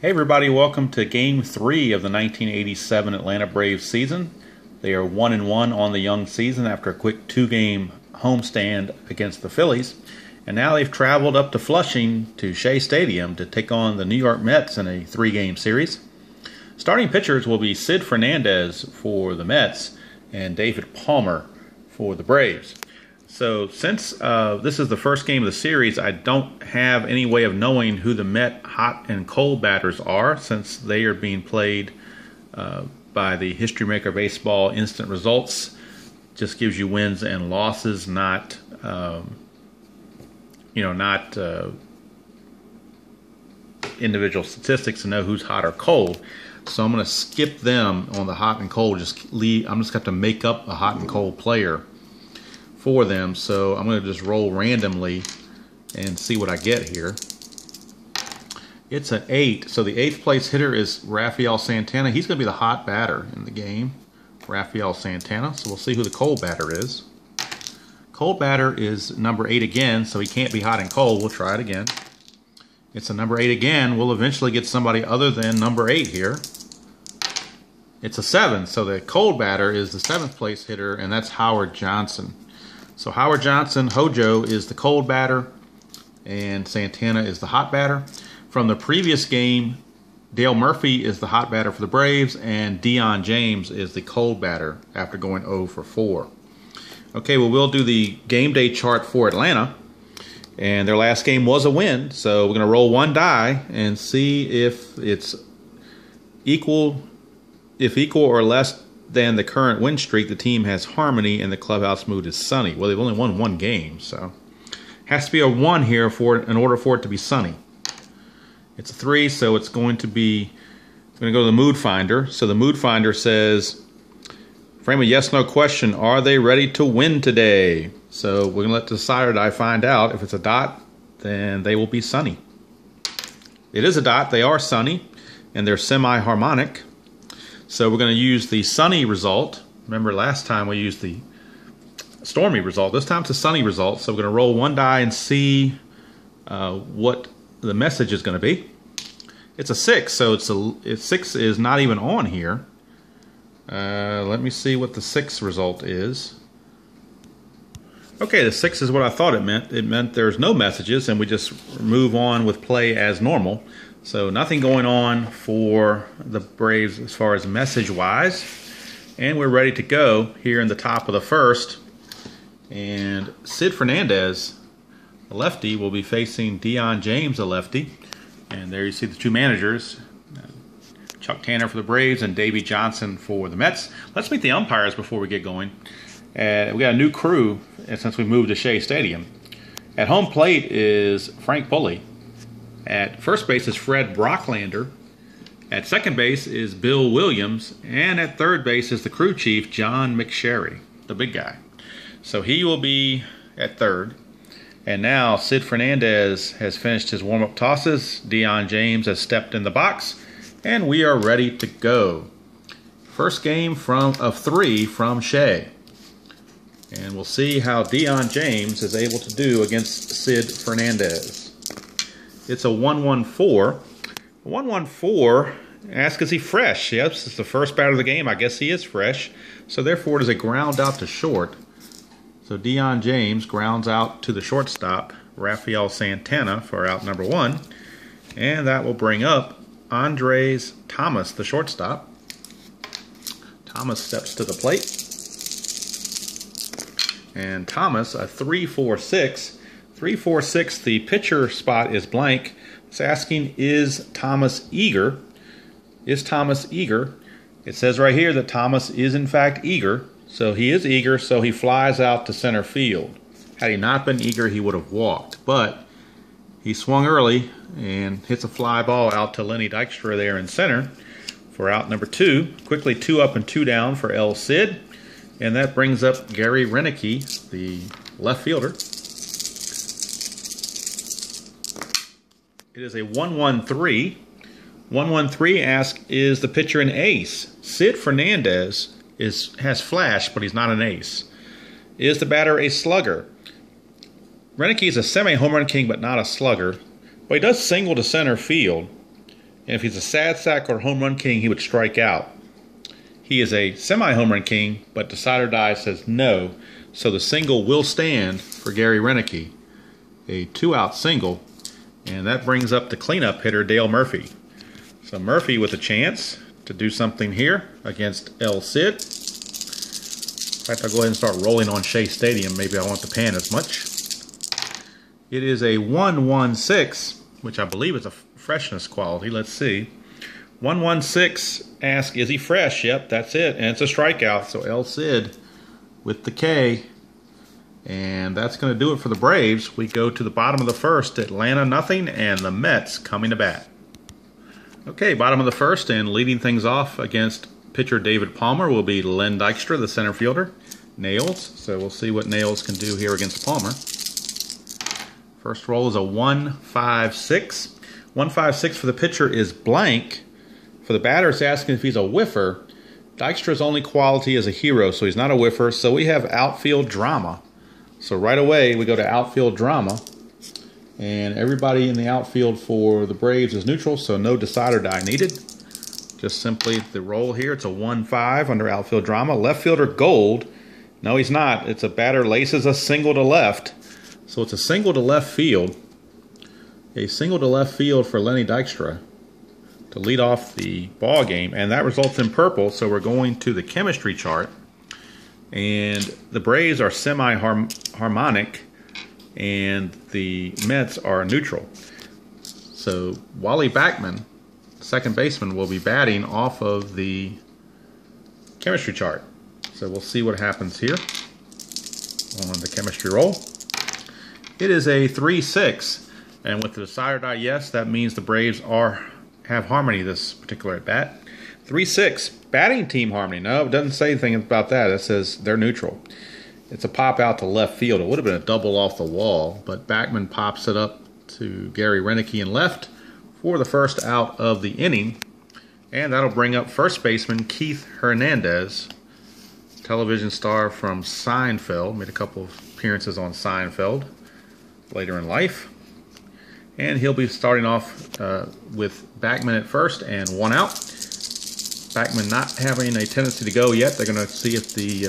Hey everybody, welcome to Game 3 of the 1987 Atlanta Braves season. They are 1-1 on the young season after a quick 2-game homestand against the Phillies. And now they've traveled up to Flushing to Shea Stadium to take on the New York Mets in a 3-game series. Starting pitchers will be Sid Fernandez for the Mets and David Palmer for the Braves. So since this is the first game of the series, I don't have any way of knowing who the Met hot and cold batters are, since they are being played by the History Maker Baseball instant results. Just gives you wins and losses, not individual statistics to know who's hot or cold. So I'm going to skip them on the hot and cold. I'm just going to have to make up a hot and cold player for them. So I'm going to just roll randomly and see what I get here. It's an 8. So the 8th place hitter is Rafael Santana. He's going to be the hot batter in the game, Rafael Santana. So we'll see who the cold batter is. Cold batter is number 8 again, so he can't be hot and cold. We'll try it again. It's a number 8 again. We'll eventually get somebody other than number 8 here. It's a 7, so the cold batter is the 7th place hitter, and that's Howard Johnson. So Howard Johnson, Hojo, is the cold batter, and Santana is the hot batter. From the previous game, Dale Murphy is the hot batter for the Braves, and Dion James is the cold batter after going 0 for 4. Okay, well, we'll do the game day chart for Atlanta, and their last game was a win, so we're going to roll one die and see if it's equal or less than the current win streak. The team has harmony and the clubhouse mood is sunny. Well, they've only won one game, so has to be a 1 here in order for it to be sunny. It's a 3, so it's going to be, I'm going to go to the mood finder. So the mood finder says, frame a yes/no question, are they ready to win today? So we're going to let the decider die find out. If it's a dot, then they will be sunny. It is a dot, they are sunny, and they're semi-harmonic. So we're going to use the sunny result. Remember last time we used the stormy result. This time it's a sunny result. So we're going to roll one die and see what the message is going to be. It's a 6, so 6 is not even on here. Let me see what the 6 result is. Okay, the 6 is what I thought it meant. It meant there's no messages and we just move on with play as normal. So nothing going on for the Braves as far as message-wise. And we're ready to go here in the top of the first. And Sid Fernandez, the lefty, will be facing Dion James, the lefty. And there you see the two managers, Chuck Tanner for the Braves and Davey Johnson for the Mets. Let's meet the umpires before we get going. We got a new crew since we moved to Shea Stadium. At home plate is Frank Bully. At first base is Fred Brocklander. At second base is Bill Williams. And at third base is the crew chief, John McSherry, the big guy. So he will be at third. And now Sid Fernandez has finished his warm-up tosses. Dion James has stepped in the box. And we are ready to go. First game of 3 from Shea. And we'll see how Dion James is able to do against Sid Fernandez. It's a 1-1-4. 1-1-4, ask, is he fresh? Yes, it's the first batter of the game. I guess he is fresh. So therefore it is a ground out to short. So Dion James grounds out to the shortstop, Rafael Santana, for out number 1. And that will bring up Andres Thomas, the shortstop. Thomas steps to the plate. And Thomas, a 3-4-6. 3-4-6, the pitcher spot is blank. It's asking, is Thomas eager? Is Thomas eager? It says right here that Thomas is in fact eager. So he is eager, so he flies out to center field. Had he not been eager, he would have walked. But he swung early and hits a fly ball out to Lenny Dykstra there in center for out number 2. Quickly 2 up and 2 down for El Cid. And that brings up Gary Renicky, the left fielder. It is a 1-1-3. 1-1-3 asks, is the pitcher an ace? Sid Fernandez has flash, but he's not an ace. Is the batter a slugger? Renicky is a semi-home run king, but not a slugger. But he does single to center field. And if he's a sad sack or home run king, he would strike out. He is a semi-home run king, but Decide or Die says no. So the single will stand for Gary Renicky. A 2-out single. And that brings up the cleanup hitter, Dale Murphy. So Murphy with a chance to do something here against El Cid. In fact, I'll go ahead and start rolling on Shea Stadium. Maybe I won't have to pan as much. It is a 1-1-6, which I believe is a freshness quality. Let's see. 1-1-6, ask, is he fresh? Yep, that's it. And it's a strikeout. So El Cid with the K. And that's going to do it for the Braves. We go to the bottom of the first. Atlanta nothing, and the Mets coming to bat. Okay, bottom of the first, and leading things off against pitcher David Palmer will be Len Dykstra, the center fielder. Nails. So we'll see what Nails can do here against Palmer. First roll is a 1-5-6. 1-5-6 for the pitcher is blank. For the batter, it's asking if he's a whiffer. Dykstra's only quality is a hero, so he's not a whiffer. So we have outfield drama. So right away, we go to outfield drama. And everybody in the outfield for the Braves is neutral, so no Decide or Die needed. Just simply the roll here. It's a 1-5 under outfield drama. Left fielder Gold. No, he's not. It's a batter laces a single to left. So it's a single to left field. A single to left field for Lenny Dykstra to lead off the ball game. And that results in purple, so we're going to the chemistry chart. And the Braves are semi-harmonic, and the Mets are neutral. So Wally Backman, second baseman, will be batting off of the chemistry chart. So we'll see what happens here on the chemistry roll. It is a 3-6, and with the Decide or Die yes, that means the Braves have harmony this particular at bat. 3-6, batting team harmony. No, it doesn't say anything about that. It says they're neutral. It's a pop out to left field. It would have been a double off the wall, but Backman pops it up to Gary Renicky in left for the first out of the inning. And that'll bring up first baseman Keith Hernandez, television star from Seinfeld. Made a couple of appearances on Seinfeld later in life. And he'll be starting off with Backman at first and 1 out. Backman not having a tendency to go yet. They're going to see if the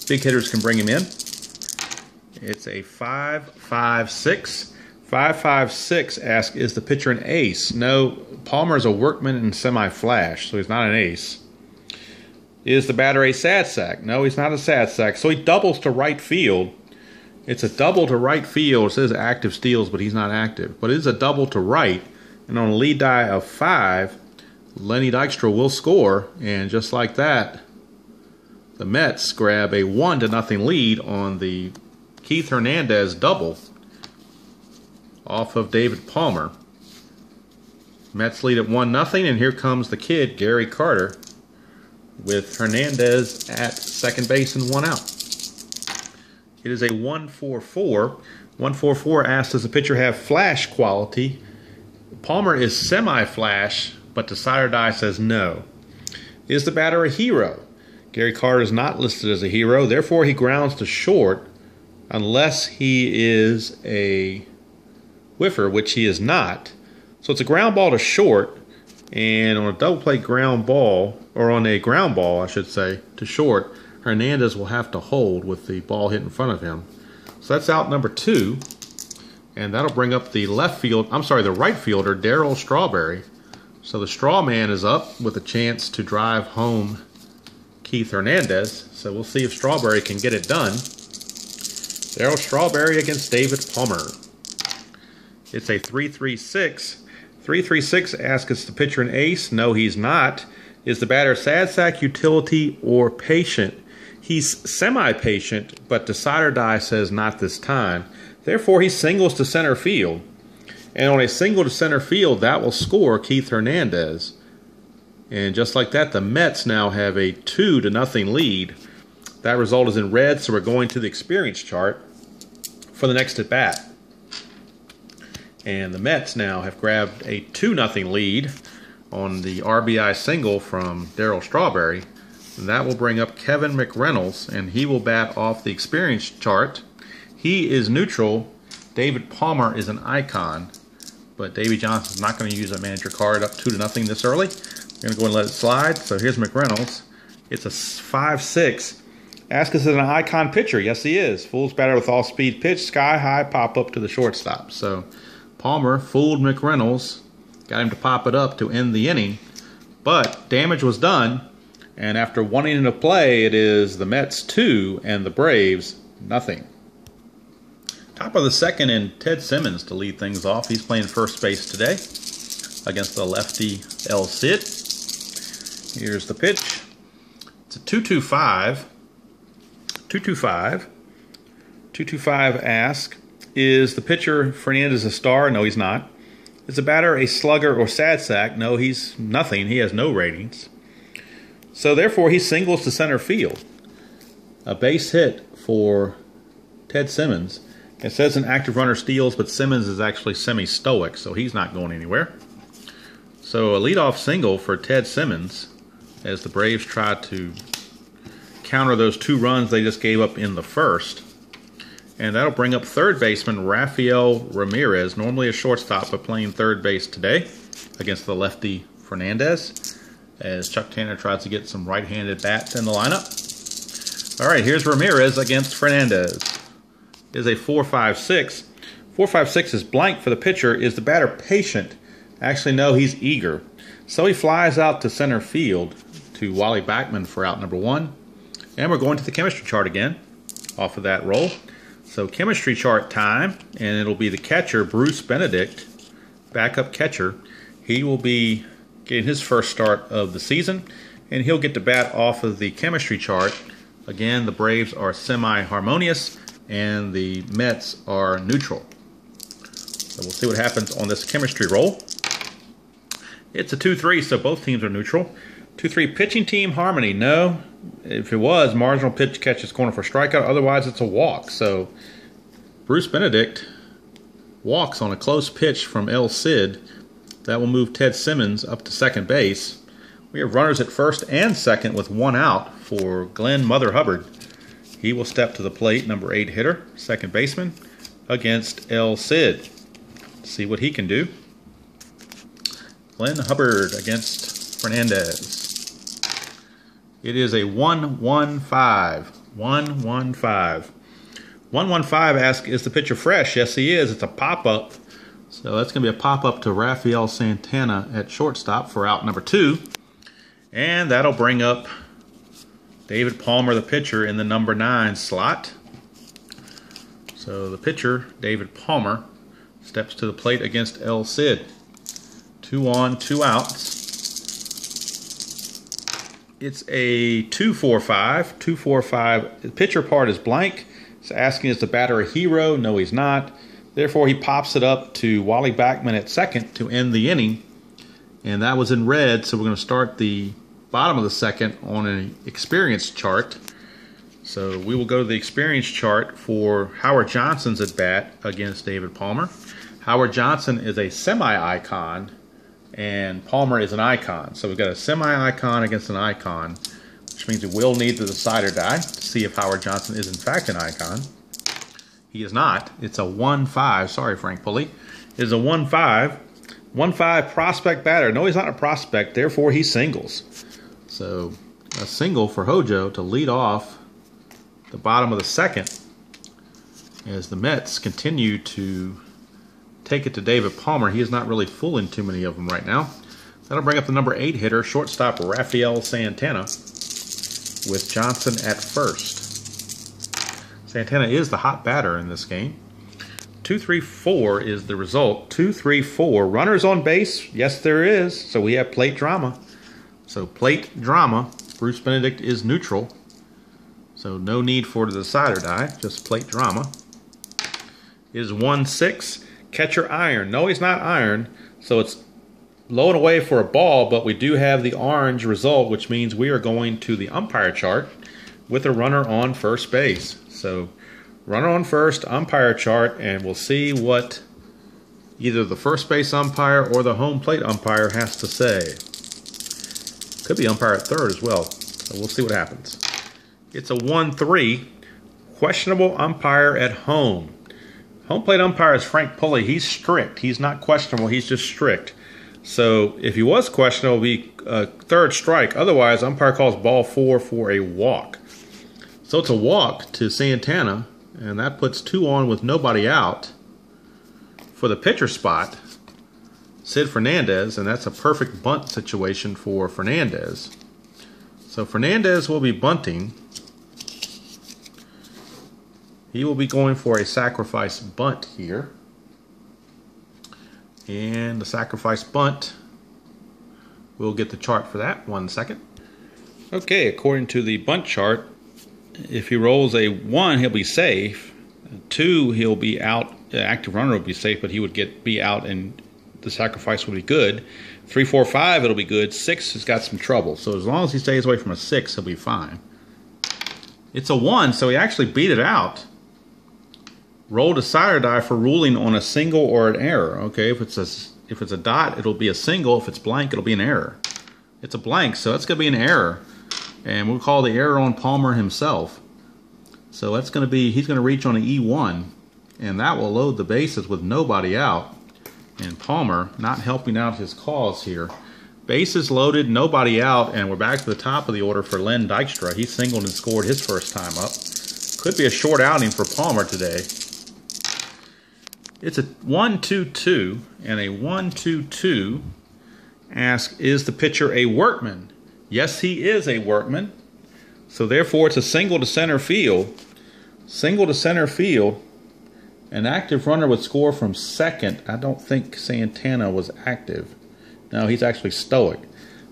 big hitters can bring him in. It's a 5-5-6. 5-5-6 asks, is the pitcher an ace? No, Palmer's a workman and semi-flash, so he's not an ace. Is the batter a sad sack? No, he's not a sad sack. So he doubles to right field. It's a double to right field. It says active steals, but he's not active. But it is a double to right. And on a lead die of 5, Lenny Dykstra will score. And just like that, the Mets grab a 1-0 lead on the Keith Hernandez double off of David Palmer. Mets lead at 1-0, and here comes the kid, Gary Carter, with Hernandez at second base and 1 out. It is a 1-4-4. 1-4-4 asks, does the pitcher have flash quality? Palmer is semi-flash, but Decide or Die says no. Is the batter a hero? Gary Carter is not listed as a hero, therefore he grounds to short unless he is a whiffer, which he is not. So it's a ground ball to short, and on a double play ground ball, or on a ground ball, I should say, to short, Hernandez will have to hold with the ball hit in front of him. So that's out number 2, and that'll bring up the the right fielder, Darryl Strawberry. So the straw man is up with a chance to drive home Keith Hernandez. So we'll see if Strawberry can get it done. Darryl Strawberry against David Palmer. It's a 3-3-6. 3-3-6 asks, is the pitcher an ace? No, he's not. Is the batter sad sack, utility, or patient? He's semi-patient, but Decide or Die says not this time. Therefore, he singles to center field. And on a single to center field, that will score Keith Hernandez. And just like that, the Mets now have a 2-0 lead. That result is in red, so we're going to the experience chart for the next at bat. And the Mets now have grabbed a 2-0 lead on the RBI single from Darryl Strawberry. And that will bring up Kevin McReynolds, and he will bat off the experience chart. He is neutral. David Palmer is an icon. but Davey Johnson's not going to use a manager card up 2-0 this early. We're going to go and let it slide. So here's McReynolds. It's a 5-6. Ask us is an icon pitcher. Yes, he is. Fool's batter with all-speed pitch, sky-high pop-up to the shortstop. So Palmer fooled McReynolds, got him to pop it up to end the inning, but damage was done, and after 1 inning of play, it is the Mets 2 and the Braves nothing. Top of the second, and Ted Simmons to lead things off. He's playing first base today against the lefty El Cid. Here's the pitch. It's a 2-2-5. 2-2-5. 2-2-5 ask, is the pitcher Fernandez a star? No, he's not. Is the batter a slugger or sad sack? No, he's nothing. He has no ratings. So therefore, he singles to center field. A base hit for Ted Simmons. It says an active runner steals, but Simmons is actually semi-stoic, so he's not going anywhere. So a leadoff single for Ted Simmons as the Braves try to counter those 2 runs they just gave up in the first. And that'll bring up third baseman Rafael Ramirez, normally a shortstop, but playing third base today against the lefty Fernandez, as Chuck Tanner tries to get some right-handed bats in the lineup. All right, here's Ramirez against Fernandez. It is a 4-5-6. 4-5-6 is blank for the pitcher. Is the batter patient? Actually, no, he's eager. So he flies out to center field to Wally Backman for out number 1. And we're going to the chemistry chart again off of that roll. So chemistry chart time, and it'll be the catcher, Bruce Benedict, backup catcher. He will be getting his first start of the season, and he'll get to bat off of the chemistry chart. Again, the Braves are semi-harmonious, and the Mets are neutral. So we'll see what happens on this chemistry roll. It's a 2-3, so both teams are neutral. 2-3 pitching team harmony. No. If it was, marginal pitch catches corner for strikeout. Otherwise, it's a walk. So Bruce Benedict walks on a close pitch from El Cid. That will move Ted Simmons up to second base. We have runners at first and second with 1 out for Glenn Mother Hubbard. He will step to the plate, number 8 hitter, second baseman, against El Cid. See what he can do. Glenn Hubbard against Fernandez. It is a 1-1-5. 1-1-5. 1-1-5 asks, is the pitcher fresh? Yes, he is. It's a pop-up. So that's going to be a pop-up to Rafael Santana at shortstop for out number 2. And that'll bring up David Palmer, the pitcher, in the number 9 slot. So the pitcher, David Palmer, steps to the plate against El Cid. 2 on, 2 outs. It's a 2-4-5. 2-4-5. The pitcher part is blank. It's asking, is the batter a hero? No, he's not. Therefore, he pops it up to Wally Backman at second to end the inning. And that was in red, so we're going to start the bottom of the second on an experience chart. So we will go to the experience chart for Howard Johnson's at bat against David Palmer. Howard Johnson is a semi-icon, and Palmer is an icon. So we've got a semi-icon against an icon, which means we will need the decider die to see if Howard Johnson is in fact an icon. He is not. It's a 1-5. Sorry, Frank Pulley. It is a 1-5. 1-5 prospect batter. No, he's not a prospect. Therefore, he singles. So a single for Hojo to lead off the bottom of the second as the Mets continue to take it to David Palmer. He is not really fooling too many of them right now. That'll bring up the number 8 hitter, shortstop Rafael Santana, with Johnson at first. Santana is the hot batter in this game. 2-3-4 is the result. 2-3-4. Runners on base. Yes, there is. So we have plate drama. So plate drama. Bruce Benedict is neutral. So no need for the decider die. Just plate drama. Is 1-6. Catcher iron. No, he's not iron. So it's low and away for a ball, but we do have the orange result, which means we are going to the umpire chart with a runner on first base. So runner on first, umpire chart, and we'll see what either the first base umpire or the home plate umpire has to say. Could be umpire at third as well. So we'll see what happens. It's a 1-3. Questionable umpire at home. Home plate umpire is Frank Pulley. He's strict. He's not questionable. He's just strict. So if he was questionable, it would be a third strike. Otherwise, umpire calls ball 4 for a walk. So it's a walk to Santana, and that puts 2 on with nobody out for the pitcher spot, Sid Fernandez, and that's a perfect bunt situation for Fernandez. So Fernandez will be bunting. He will be going for a sacrifice bunt here. And the sacrifice bunt, we'll get the chart for that 1 second. Okay, according to the bunt chart, if he rolls a 1, he'll be safe. 2, he'll be out. The active runner will be safe, but he would be out and the sacrifice will be good. 3, 4, 5, it'll be good. 6 has got some trouble. So as long as he stays away from a 6, he'll be fine. It's a 1, so he actually beat it out. Rolled a side or die for ruling on a single or an error. Okay, if it's a dot, it'll be a single. If it's blank, it'll be an error. It's a blank, so that's going to be an error. And we'll call the error on Palmer himself. So that's going to be, he's going to reach on an E1, and that will load the bases with nobody out. And Palmer not helping out his cause here. Bases loaded, nobody out, and we're back to the top of the order for Len Dykstra. He singled and scored his first time up. Could be a short outing for Palmer today. It's a 1-2-2, and a 1-2-2 asks, is the pitcher a workman? Yes, he is a workman. So therefore, it's a single to center field. Single to center field. An active runner would score from second. I don't think Santana was active. No, he's actually stoic.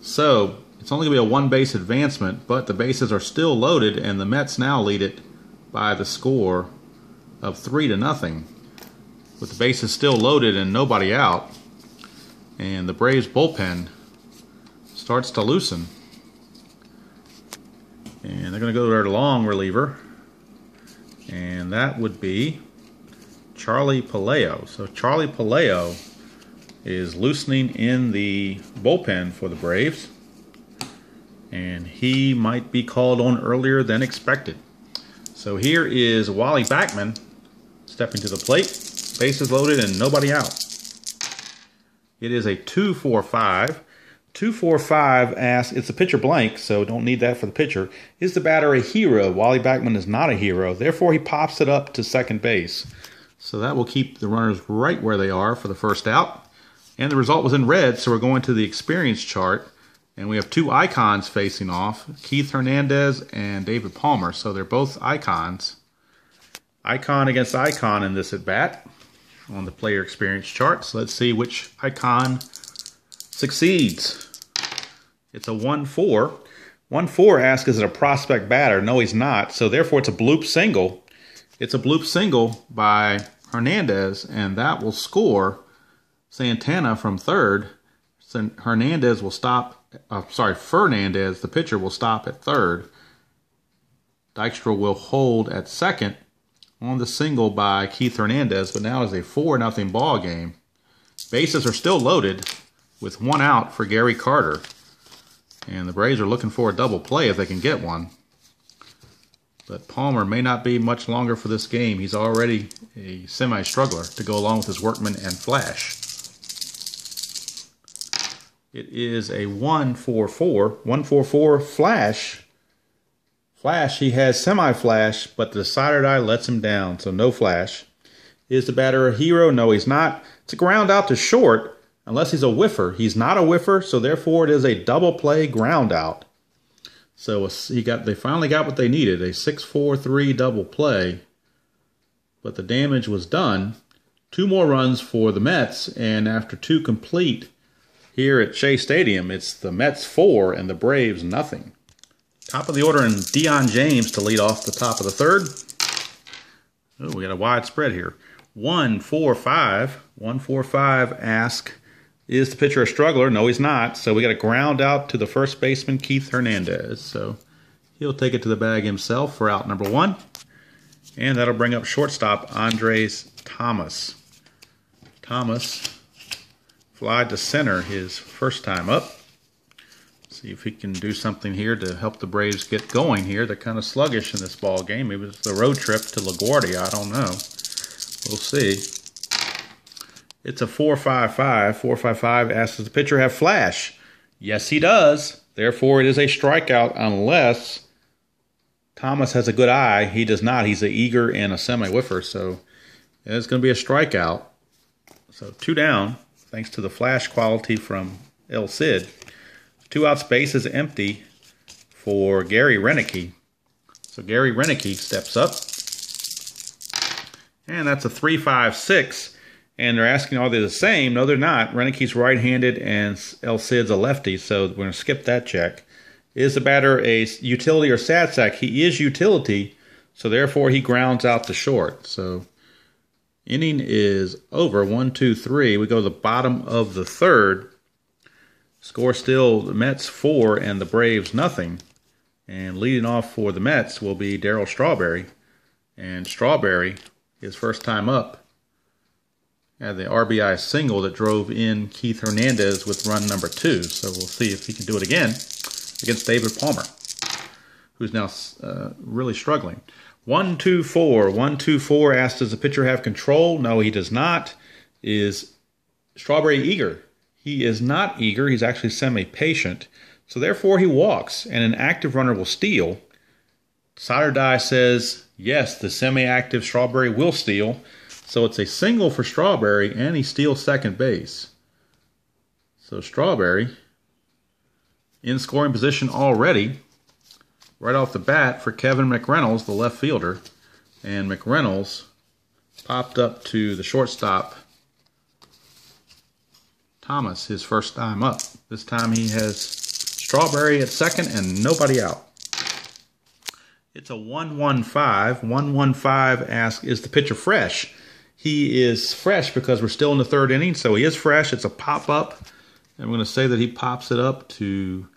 So it's only going to be a 1 base advancement, but the bases are still loaded, and the Mets now lead it by the score of 3-0. With the bases still loaded and nobody out, and the Braves bullpen starts to loosen. And they're going to go to their long reliever, and that would be Charlie Palaio. So Charlie Palaio is loosening in the bullpen for the Braves, and he might be called on earlier than expected. So here is Wally Backman stepping to the plate. Bases loaded and nobody out. It is a 2-4-5. 2-4-5 asks, it's a pitcher blank, so don't need that for the pitcher. Is the batter a hero? Wally Backman is not a hero. Therefore, he pops it up to second base. So that will keep the runners right where they are for the first out. And the result was in red, so we're going to the experience chart. And we have 2 icons facing off, Keith Hernandez and David Palmer. So they're both icons. Icon against icon in this at-bat on the player experience chart. So let's see which icon succeeds. It's a 1-4. 1-4 asks, is it a prospect batter? No, he's not. So therefore, it's a bloop single. It's a bloop single by Hernandez, and that will score Santana from third. So Hernandez will stop. Fernandez, the pitcher, will stop at third. Dykstra will hold at second on the single by Keith Hernandez, but now it's a 4-0 ball game. Bases are still loaded with 1 out for Gary Carter. And the Braves are looking for a double play if they can get one. But Palmer may not be much longer for this game. He's already a semi-struggler to go along with his workman and flash. It is a 1-4-4. 1-4-4 flash. Flash, he has semi-flash, but the decider die lets him down, so no flash. Is the batter a hero? No, he's not. It's a ground out to short, unless he's a whiffer. He's not a whiffer, so therefore it is a double play ground out. So they finally got what they needed, a 6-4-3 double play, but the damage was done. 2 more runs for the Mets, and after 2 complete here at Shea Stadium, it's the Mets 4 and the Braves nothing. Top of the order, and Dion James to lead off the top of the third. Oh, we got a wide spread here. 1-4-5. 1-4-5 ask, is the pitcher a struggler? No, he's not. So we got a ground out to the first baseman, Keith Hernandez. So he'll take it to the bag himself for out number 1. And that'll bring up shortstop Andres Thomas. Thomas flied to center his first time up. See if he can do something here to help the Braves get going here. They're kind of sluggish in this ball game. Maybe it's the road trip to LaGuardia. I don't know. We'll see. It's a 4.55. 4.55 asks, does the pitcher have flash? Yes, he does. Therefore, it is a strikeout unless Thomas has a good eye. He does not. He's an eager and a semi-whiffer, so it's going to be a strikeout. So 2 down, thanks to the flash quality from El Cid. 2 outs, base is empty for Gary Roenicke. So Gary Roenicke steps up. And that's a 3.56. And they're asking, are they the same? No, they're not. Roenicke's right-handed and El Cid's a lefty, so we're going to skip that check. Is the batter a utility or sad sack? He is utility, so therefore he grounds out to short. So inning is over. 1, 2, 3. We go to the bottom of the third. Score still the Mets 4 and the Braves nothing. And leading off for the Mets will be Darryl Strawberry. And Strawberry, his first time up, had the RBI single that drove in Keith Hernandez with run number 2. So we'll see if he can do it again against David Palmer, who's now really struggling. 1, 2, 4. 1, 2, 4 asks, does the pitcher have control? No, he does not. Is Strawberry eager? He is not eager. He's actually semi-patient. So therefore he walks, and an active runner will steal. Side or Die says, yes, the semi-active Strawberry will steal. So it's a single for Strawberry, and he steals second base. So Strawberry in scoring position already, right off the bat for Kevin McReynolds, the left fielder. And McReynolds popped up to the shortstop, Thomas, his first time up. This time he has Strawberry at second and nobody out. It's a 1-1-5. 1-1-5 asks, is the pitcher fresh? He is fresh because we're still in the third inning, so he is fresh. It's a pop-up. And we're going to say that he pops it up to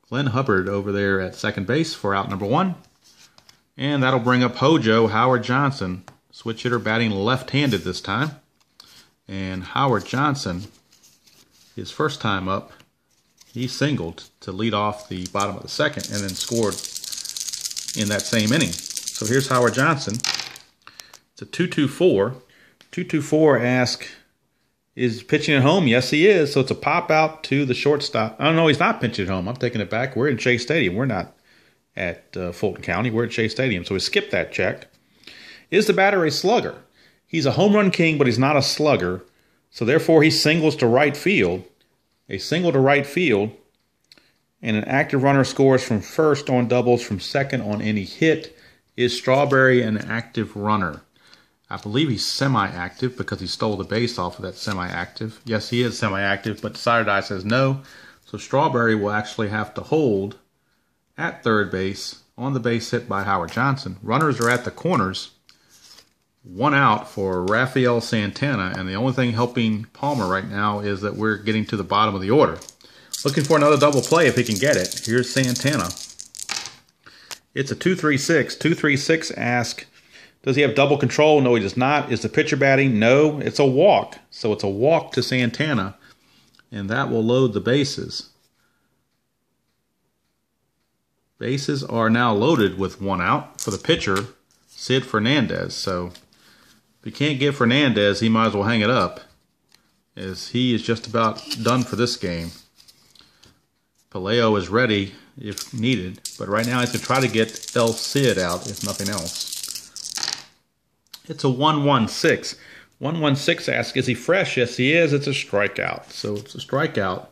Glenn Hubbard over there at second base for out number 1. And that'll bring up Hojo, Howard Johnson, switch hitter batting left-handed this time. And Howard Johnson, his first time up, he singled to lead off the bottom of the second and then scored in that same inning. So here's Howard Johnson. It's a 2-2-4. 2-2-4 asks, is pitching at home? Yes, he is. So it's a pop out to the shortstop. Oh, no, he's not pitching at home. I'm taking it back. We're in Shea Stadium. We're not at Fulton County. We're at Shea Stadium. So we skip that check. Is the batter a slugger? He's a home run king, but he's not a slugger. So therefore he singles to right field. A single to right field. And an active runner scores from first on doubles, from second on any hit. Is Strawberry an active runner? I believe he's semi-active because he stole the base off of that semi-active. Yes, he is semi-active, but Side or Die says no. So Strawberry will actually have to hold at third base on the base hit by Howard Johnson. Runners are at the corners. 1 out for Rafael Santana, and the only thing helping Palmer right now is that we're getting to the bottom of the order. Looking for another double play if he can get it. Here's Santana. It's a 2-3-6. 2-3-6 asks, does he have double control? No, he does not. Is the pitcher batting? No, it's a walk. So it's a walk to Santana, and that will load the bases. Bases are now loaded with 1 out for the pitcher, Sid Fernandez. So if he can't get Fernandez, he might as well hang it up, as he is just about done for this game. Pelayo is ready if needed, but right now he's going to try to get El Cid out, if nothing else. It's a 1-1-6. 1-1-6 asks, is he fresh? Yes, he is. It's a strikeout. So it's a strikeout.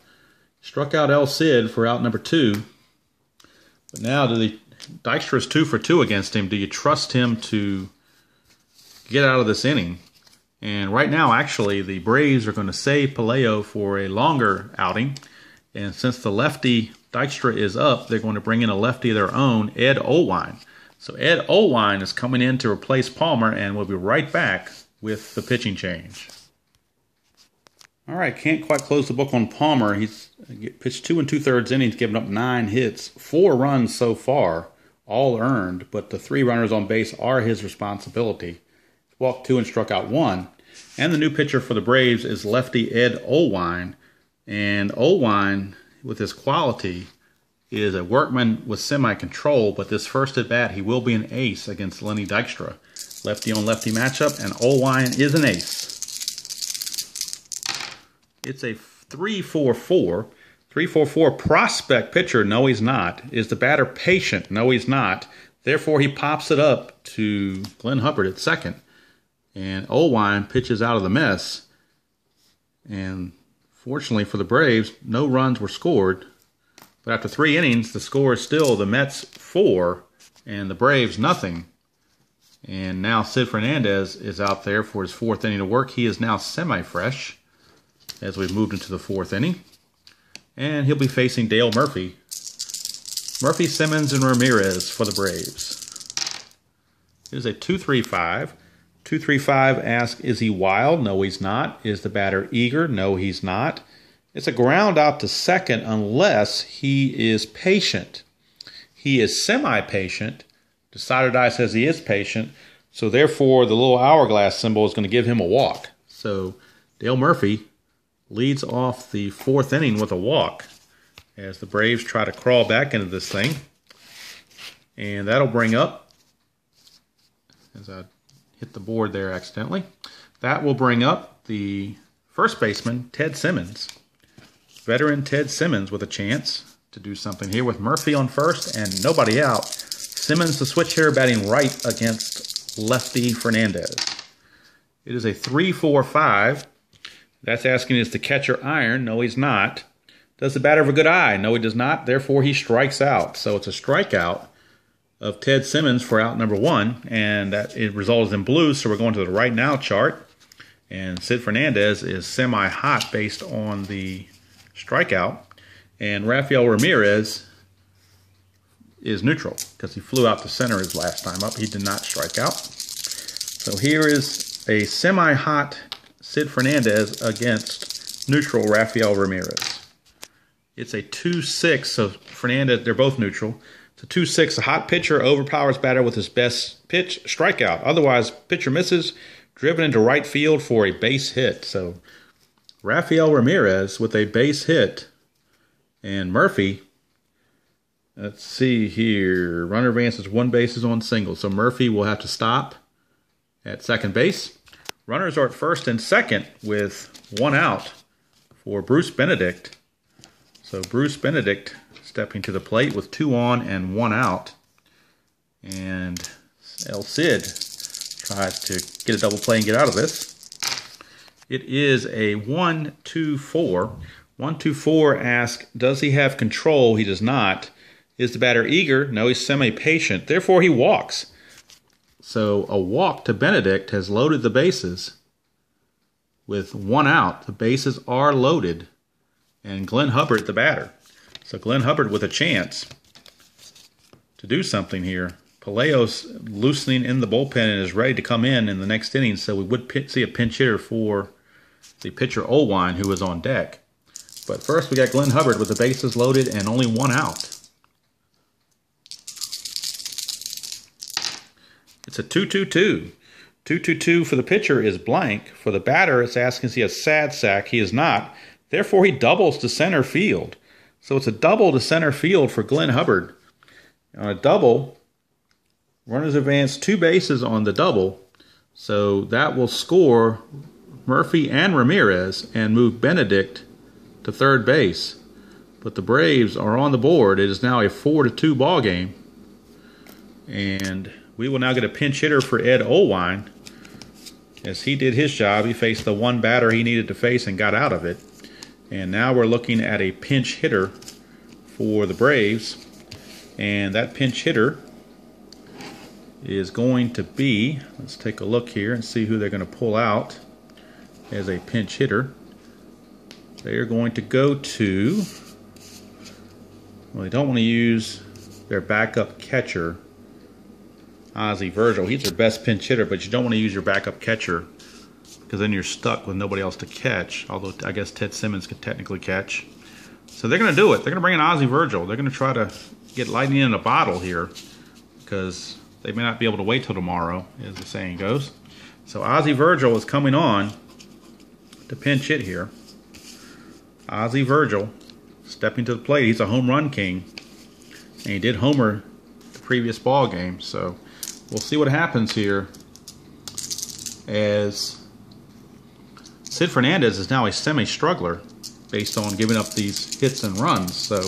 Struck out El Cid for out number 2. But now Dykstra is 2 for 2 against him. Do you trust him to get out of this inning? And right now, actually, the Braves are going to save Pelayo for a longer outing. And since the lefty Dykstra is up, they're going to bring in a lefty of their own, Ed Olwine. So Ed Olwine is coming in to replace Palmer, and we'll be right back with the pitching change. All right, can't quite close the book on Palmer. He's pitched 2 2/3 innings, given up 9 hits, 4 runs so far, all earned, but the 3 runners on base are his responsibility. Walked 2 and struck out 1. And the new pitcher for the Braves is lefty Ed Olwine. And Olwine, with his quality, is a workman with semi-control, but this first at-bat, he will be an ace against Lenny Dykstra. Lefty on lefty matchup, and Olwine is an ace. It's a 3-4-4. 3-4-4 prospect pitcher. No, he's not. Is the batter patient? No, he's not. Therefore, he pops it up to Glenn Hubbard at second. And Olwine pitches out of the mess. And fortunately for the Braves, no runs were scored. But after 3 innings, the score is still the Mets 4 and the Braves nothing. And now Sid Fernandez is out there for his 4th inning of work. He is now semi-fresh as we've moved into the 4th inning. And he'll be facing Dale Murphy. Murphy, Simmons, and Ramirez for the Braves. It is a 2-3-5. 2-3-5 asks, is he wild? No, he's not. Is the batter eager? No, he's not. It's a ground out to second unless he is patient. He is semi-patient. Decided I says he is patient. So therefore, the little hourglass symbol is going to give him a walk. So Dale Murphy leads off the 4th inning with a walk as the Braves try to crawl back into this thing. And that'll bring up, as I hit the board there accidentally, that will bring up the first baseman, Ted Simmons. Veteran Ted Simmons with a chance to do something here with Murphy on first and nobody out. Simmons, the switch hitter, batting right against lefty Fernandez. It is a 3-4-5. That's asking, is the catcher iron? No, he's not. Does the batter have a good eye? No, he does not. Therefore, he strikes out. So it's a strikeout of Ted Simmons for out number 1, and that it results in blues. So we're going to the right now chart, and Sid Fernandez is semi-hot based on the strikeout, and Rafael Ramirez is neutral because he flew out to center his last time up. He did not strike out. So here is a semi-hot Sid Fernandez against neutral Rafael Ramirez. It's a 2-6, so Fernandez, they're both neutral. It's a 2-6, a hot pitcher overpowers batter with his best pitch, strikeout. Otherwise, pitcher misses, driven into right field for a base hit. So Rafael Ramirez with a base hit, and Murphy, let's see here, runner advances 1 base is on single. So Murphy will have to stop at second base. Runners are at first and second with 1 out for Bruce Benedict. So Bruce Benedict stepping to the plate with 2 on and 1 out. And El Cid tries to get a double play and get out of this. It is a 1-2-4. 1-2-4 asks, does he have control? He does not. Is the batter eager? No, he's semi-patient. Therefore, he walks. So a walk to Benedict has loaded the bases with 1 out. The bases are loaded. And Glenn Hubbard, the batter. So Glenn Hubbard with a chance to do something here. Palacios loosening in the bullpen and is ready to come in the next inning. So we would see a pinch hitter for the pitcher Olwine, who is on deck. But first we got Glenn Hubbard with the bases loaded and only 1 out. It's a 2-2-2. 2-2-2 for the pitcher is blank. For the batter, it's asking, is he a sad sack? He is not. Therefore, he doubles to center field. So it's a double to center field for Glenn Hubbard. On a double, runners advance 2 bases on the double. So that will score Murphy and Ramirez and move Benedict to third base. But the Braves are on the board. It is now a 4-2 ball game. And we will now get a pinch hitter for Ed Olwine. As he did his job, he faced the 1 batter he needed to face and got out of it. And now we're looking at a pinch hitter for the Braves. And that pinch hitter is going to be, let's take a look here and see who they're going to pull out as a pinch hitter. They are going to go to, well, they don't want to use their backup catcher, Ozzie Virgil. He's their best pinch hitter, but you don't want to use your backup catcher because then you're stuck with nobody else to catch, although I guess Ted Simmons could technically catch. So they're going to do it. They're going to bring in Ozzie Virgil. They're going to try to get lightning in a bottle here because they may not be able to wait till tomorrow, as the saying goes. So Ozzie Virgil is coming on to pinch hit here. Ozzie Virgil stepping to the plate. He's a home run king, and he did homer the previous ball game. So we'll see what happens here as Sid Fernandez is now a semi-struggler based on giving up these hits and runs. So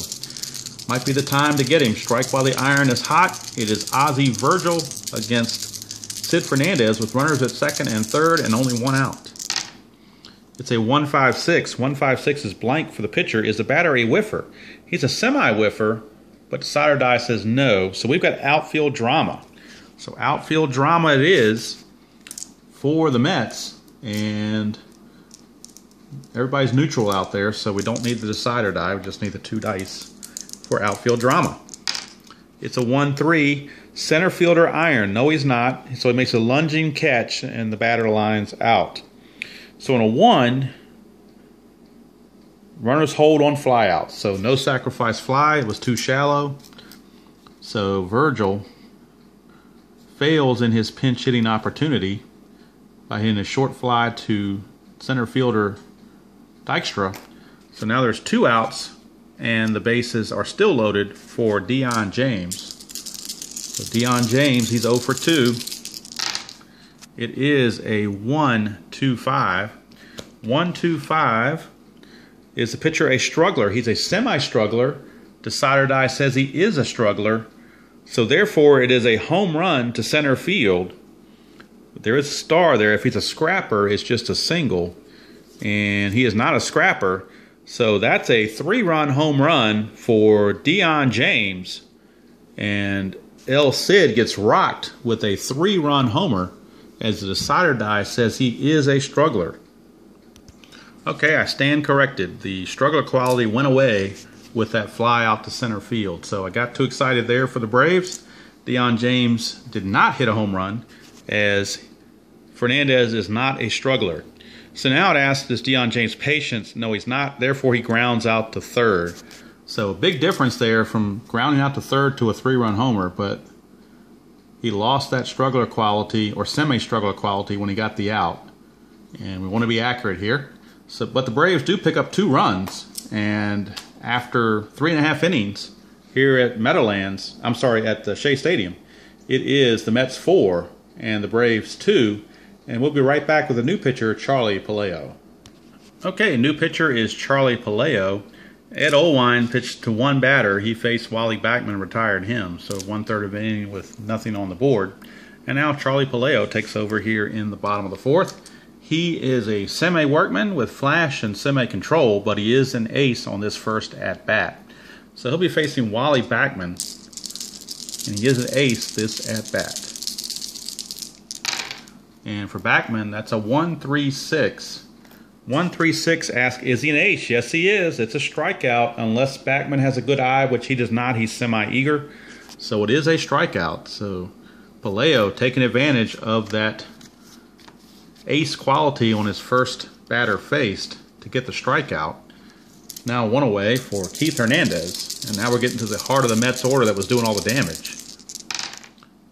might be the time to get him. Strike while the iron is hot. It is Ozzie Virgil against Sid Fernandez with runners at second and third and only one out. It's a 1-5-6. 1-5-6 is blank for the pitcher. Is the batter a whiffer? He's a semi-whiffer, but Decider Die says no. So we've got outfield drama. So outfield drama it is for the Mets. And everybody's neutral out there, so we don't need the Decider Die. We just need the 2 dice for outfield drama. It's a 1-3. Center fielder iron. No, he's not. So he makes a lunging catch, and the batter lines out. So in a 1, runners hold on flyouts. So no sacrifice fly. It was too shallow. So Virgil fails in his pinch hitting opportunity by hitting a short fly to center fielder Dykstra. So now there's 2 outs, and the bases are still loaded for Dion James. So Dion James, he's 0 for 2. It is a 1-2-5. 1-2-5. Is the pitcher a struggler? He's a semi-struggler. Decider Die says he is a struggler. So therefore, it is a home run to center field. There is a star there. If he's a scrapper, it's just a single. And he is not a scrapper. So that's a 3-run home run for Dion James. And El Cid gets rocked with a 3-run homer as the Decider Die says he is a struggler. Okay, I stand corrected. The struggler quality went away with that fly out to center field. So I got too excited there for the Braves. Dion James did not hit a home run as Fernandez is not a struggler. So now it asks, is Dion James patient? No, he's not. Therefore, he grounds out to third. So a big difference there from grounding out to third to a 3-run homer, but he lost that struggler quality or semi-struggler quality when he got the out. And we want to be accurate here. So, but the Braves do pick up 2 runs, and after 3.5 innings here at Meadowlands, at the Shea Stadium, it is the Mets 4 and the Braves 2, and we'll be right back with a new pitcher, Charlie Pelayo. Okay, new pitcher is Charlie Pelayo. Ed Olwine pitched to 1 batter. He faced Wally Backman, retired him, so 1/3 of an inning with nothing on the board. And now Charlie Pelayo takes over here in the bottom of the 4th. He is a semi-workman with flash and semi-control, but he is an ace on this first at-bat. So he'll be facing Wally Backman, and he is an ace this at-bat. And for Backman, that's a 1-3-6. 1-3-6 asks, is he an ace? Yes, he is. It's a strikeout, unless Backman has a good eye, which he does not. He's semi-eager. So it is a strikeout. So Pelayo taking advantage of that ace quality on his first batter faced to get the strikeout. Now 1 away for Keith Hernandez. And now we're getting to the heart of the Mets order that was doing all the damage.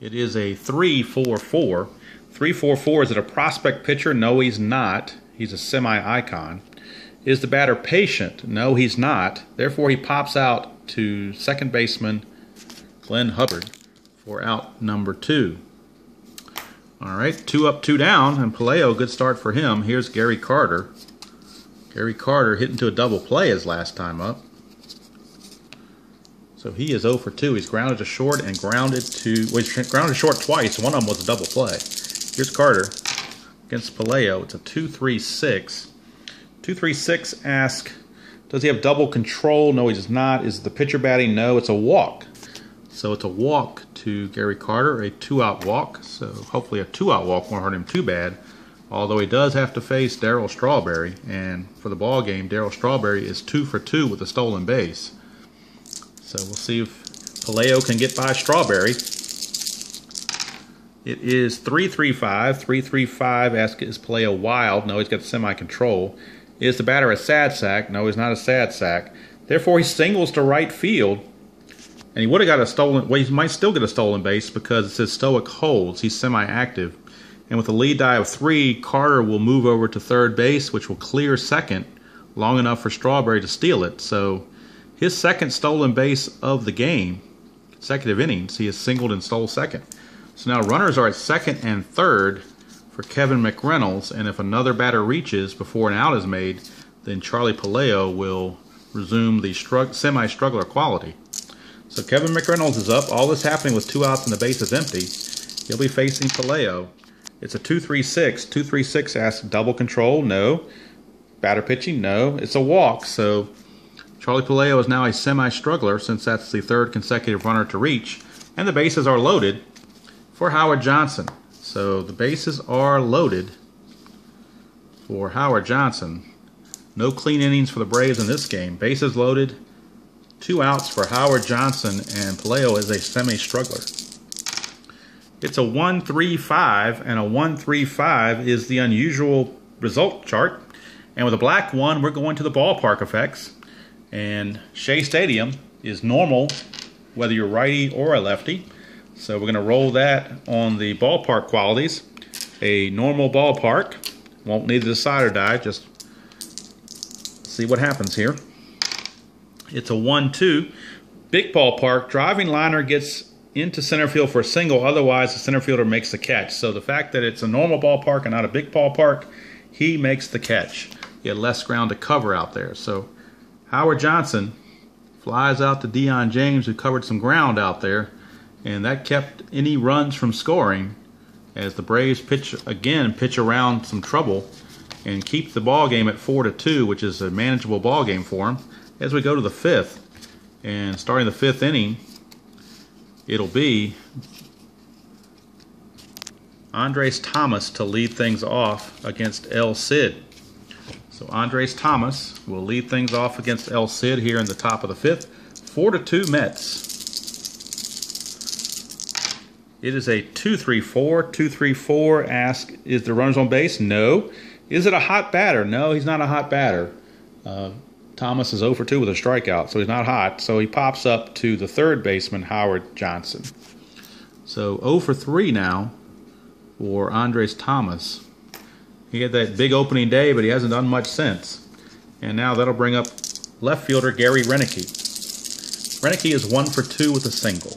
It is a 3-4-4. 3-4-4, is it a prospect pitcher? No, he's not. He's a semi-icon. Is the batter patient? No, he's not. Therefore, he pops out to second baseman Glenn Hubbard for out number 2. All right, 2 up, 2 down, and Pelayo, good start for him. Here's Gary Carter. Gary Carter hitting to a double play his last time up. So he is 0 for 2. He's grounded to short and grounded to, well, he's grounded to short twice. One of them was a double play. Here's Carter against Pelayo. It's a 2-3-6. 2-3-6 asks, does he have double control? No, he does not. Is the pitcher batting? No, it's a walk. So it's a walk to Gary Carter, a 2-out walk. So hopefully a 2-out walk won't hurt him too bad. Although he does have to face Darryl Strawberry. And for the ball game, Darryl Strawberry is 2 for 2 with a stolen base. So we'll see if Pelayo can get by Strawberry. It is 3-3-5. 3-3-5 asks, is Pelayo wild? No, he's got semi-control. Is the batter a sad sack? No, he's not a sad sack. Therefore, he singles to right field. And he would have got a stolen, well, he might still get a stolen base because it says Stoic holds. He's semi-active. And with a lead die of 3, Carter will move over to third base, which will clear second long enough for Strawberry to steal it. So his second stolen base of the game, consecutive innings, he has singled and stole second. So now runners are at second and third for for Kevin McReynolds, and if another batter reaches before an out is made, then Charlie Palaio will resume the semi-struggler quality. So Kevin McReynolds is up. All this happening with 2 outs and the base is empty. He'll be facing Palaio. It's a 2-3-6. 2-3-6 asks double control. No. Batter pitching. No. It's a walk. So Charlie Palaio is now a semi-struggler since that's the 3rd consecutive runner to reach. And the bases are loaded for Howard Johnson. So the bases are loaded for Howard Johnson. No clean innings for the Braves in this game. Bases loaded. 2 outs for Howard Johnson, and Palaio is a semi-struggler. It's a 1-3-5, and a 1-3-5 is the unusual result chart. And with a black 1, we're going to the ballpark effects. And Shea Stadium is normal, whether you're righty or a lefty. So we're going to roll that on the ballpark qualities. A normal ballpark. Won't need the decider die, just see what happens here. It's a 1-2. Big ballpark. Driving liner gets into center field for a single. Otherwise, the center fielder makes the catch. So the fact that it's a normal ballpark and not a big ballpark, he makes the catch. He had less ground to cover out there. So Howard Johnson flies out to Deion James, who covered some ground out there. And that kept any runs from scoring as the Braves pitch around some trouble and keep the ball game at 4-2, which is a manageable ball game for them. As we go to the 5th, and starting the 5th inning, it'll be Andres Thomas to lead things off against El Cid. So Andres Thomas will lead things off against El Cid here in the top of the 5th. 4-2 Mets. It is a 2-3-4. 2-3-4 asks, is the runners on base? No. Is it a hot batter? No, he's not a hot batter. Thomas is 0 for 2 with a strikeout, so he's not hot. So he pops up to the 3rd baseman, Howard Johnson. So 0 for 3 now for Andres Thomas. He had that big opening day, but he hasn't done much since. And now that'll bring up left fielder Gary Renicky. Renicky is 1 for 2 with a single.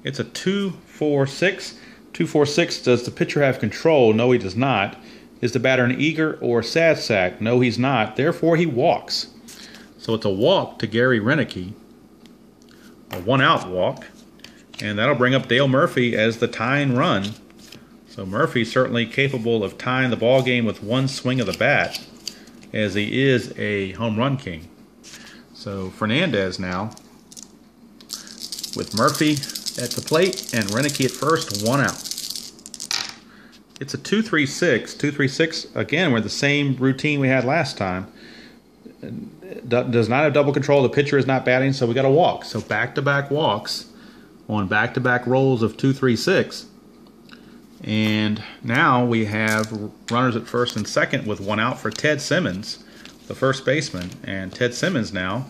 It's a 2-4-6. 2-4-6, does the pitcher have control? No, he does not. Is the batter an eager or sad sack? No, he's not. Therefore, he walks. So it's a walk to Gary Renicky. A 1-out walk. And that'll bring up Dale Murphy as the tying run. So Murphy's certainly capable of tying the ball game with one swing of the bat, as he is a home run king. So Fernandez now with Murphy at the plate and Renicky at first, 1 out. It's a 2-3-6. 2-3-6, again, we're the same routine we had last time. Does not have double control. The pitcher is not batting, so we got to walk. So back-to-back walks on back-to-back rolls of 2-3-6. And now we have runners at first and second with 1 out for Ted Simmons, the first baseman. And Ted Simmons now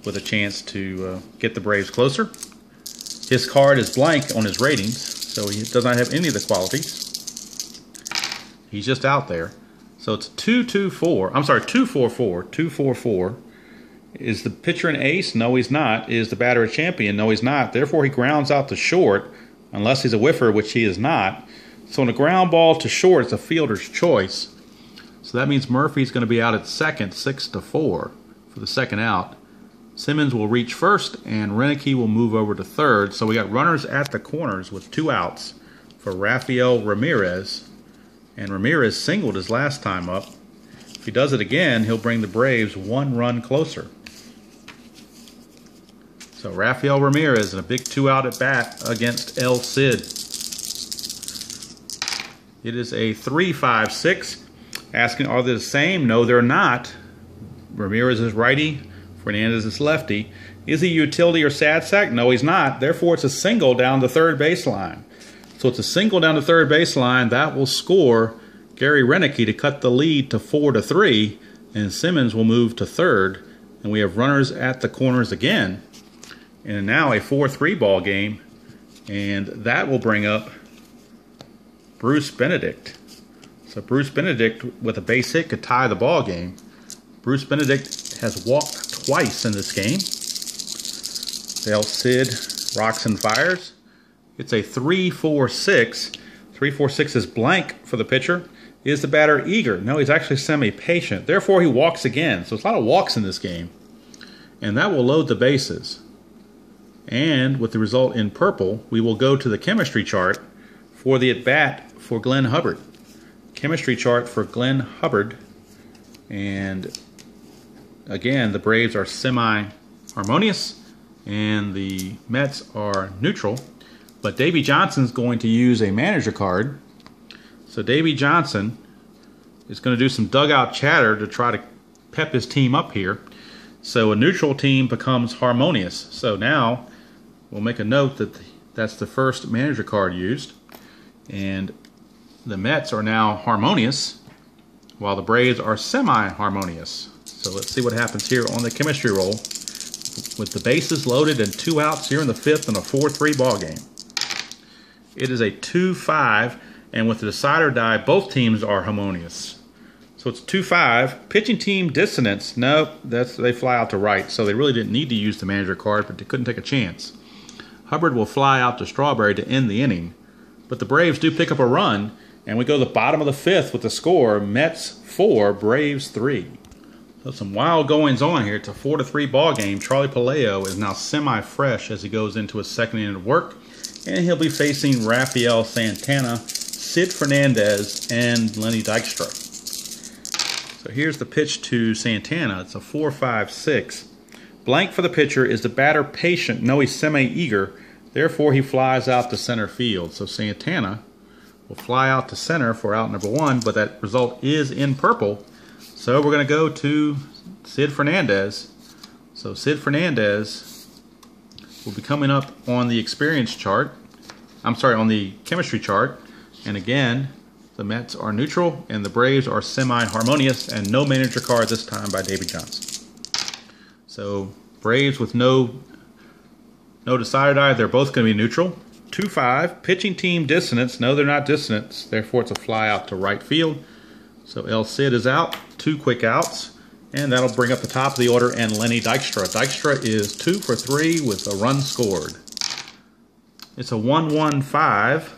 with a chance to get the Braves closer. His card is blank on his ratings, so he does not have any of the qualities. He's just out there. So it's 2-2-4. I'm sorry, 2-4-4. 2-4-4. Is the pitcher an ace? No, he's not. Is the batter a champion? No, he's not. Therefore, he grounds out to short, unless he's a whiffer, which he is not. So on a ground ball to short, it's a fielder's choice. So that means Murphy's going to be out at second, 6-4 for the second out. Simmons will reach first, and Renicky will move over to third. So we got runners at the corners with 2 outs for Rafael Ramirez. And Ramirez singled his last time up. If he does it again, he'll bring the Braves 1 run closer. So Rafael Ramirez in a big 2-out at bat against El Cid. It is a 3-5-6. Asking, are they the same? No, they're not. Ramirez is righty. Fernandez is lefty. Is he utility or sad sack? No, he's not. Therefore, it's a single down the third baseline. So it's a single down the third baseline. That will score Gary Renicky to cut the lead to 4-3. And Simmons will move to third. And we have runners at the corners again. And now a 4-3 ball game. And that will bring up Bruce Benedict. So Bruce Benedict with a base hit could tie the ball game. Bruce Benedict has walked twice in this game. El Cid rocks and fires. It's a 3-4-6. 3-4-6 is blank for the pitcher. Is the batter eager? No, he's actually semi-patient. Therefore, he walks again. So it's a lot of walks in this game. And that will load the bases. And with the result in purple, we will go to the chemistry chart for the at-bat for Glenn Hubbard. Chemistry chart for Glenn Hubbard. And again, the Braves are semi-harmonious and the Mets are neutral. But Davey Johnson's going to use a manager card. So Davey Johnson is going to do some dugout chatter to try to pep his team up here. So a neutral team becomes harmonious. So now we'll make a note that that's the first manager card used. And the Mets are now harmonious while the Braves are semi-harmonious. So let's see what happens here on the chemistry roll with the bases loaded and 2 outs here in the 5th in a 4-3 ball game. It is a 2-5. And with the decider die, both teams are harmonious. So it's 2-5. Pitching team dissonance. No, they fly out to right. So they really didn't need to use the manager card, but they couldn't take a chance. Hubbard will fly out to Strawberry to end the inning. But the Braves do pick up a run. And we go to the bottom of the 5th with the score, Mets 4, Braves 3. So some wild goings on here. It's a 4-3 ball game. Charlie Palaio is now semi-fresh as he goes into his second inning of work. And he'll be facing Rafael Santana, Sid Fernandez, and Lenny Dykstra. So here's the pitch to Santana. It's a 4-5-6. Blank for the pitcher. Is the batter patient? No, he's semi-eager. Therefore, he flies out to center field. So Santana will fly out to center for out number 1, but that result is in purple. So we're going to go to Sid Fernandez. So Sid Fernandez will be coming up on the experience chart. I'm sorry, on the chemistry chart. And again, the Mets are neutral and the Braves are semi-harmonious, and no manager card this time by Davey Johnson. So Braves with no decider die, they're both going to be neutral. 2-5. Pitching team dissonance. No, they're not dissonance. Therefore, it's a fly out to right field. So El Cid is out. 2 quick outs. And that'll bring up the top of the order and Lenny Dykstra. Dykstra is 2 for 3 with a run scored. It's a 1-1-5.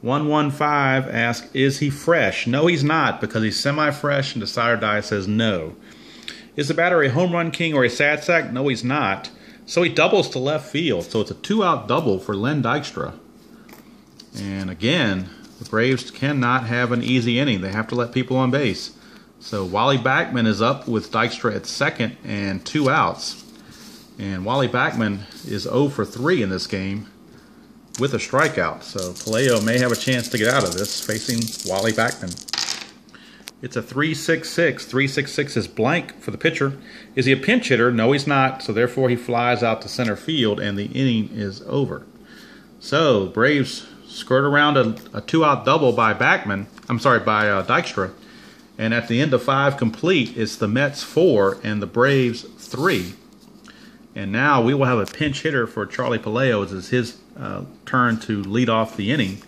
1-1-5 asks, is he fresh? No, he's not, because he's semi-fresh, and decider die says no. Is the batter a home run king or a sad sack? No, he's not. So he doubles to left field. So it's a 2-out double for Len Dykstra. And again, the Braves cannot have an easy inning. They have to let people on base. So Wally Backman is up with Dykstra at second and 2 outs. And Wally Backman is 0 for 3 in this game with a strikeout. So Palaio may have a chance to get out of this facing Wally Backman. It's a 3-6-6. 3-6-6 is blank for the pitcher. Is he a pinch hitter? No, he's not. So therefore he flies out to center field and the inning is over. So Braves skirt around a 2-out double by Dykstra. And at the end of 5 complete, it's the Mets 4 and the Braves 3. And now we will have a pinch hitter for Charlie Palaio. It's his turn to lead off the inning.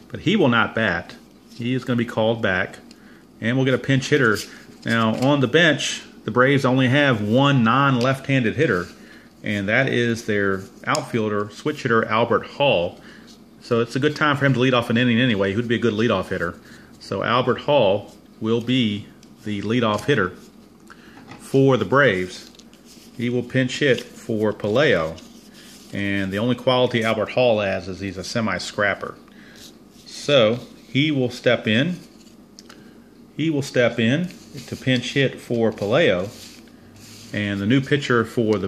But he will not bat. He is going to be called back. And we'll get a pinch hitter. Now, on the bench, the Braves only have one non-left-handed hitter. And that is their outfielder, switch hitter, Albert Hall. So it's a good time for him to lead off an inning anyway. He would be a good leadoff hitter. So Albert Hall will be the leadoff hitter for the Braves. He will pinch hit for Palaio. And the only quality Albert Hall has is he's a semi-scrapper. So he will step in. He will step in to pinch hit for Palaio. And the new pitcher for the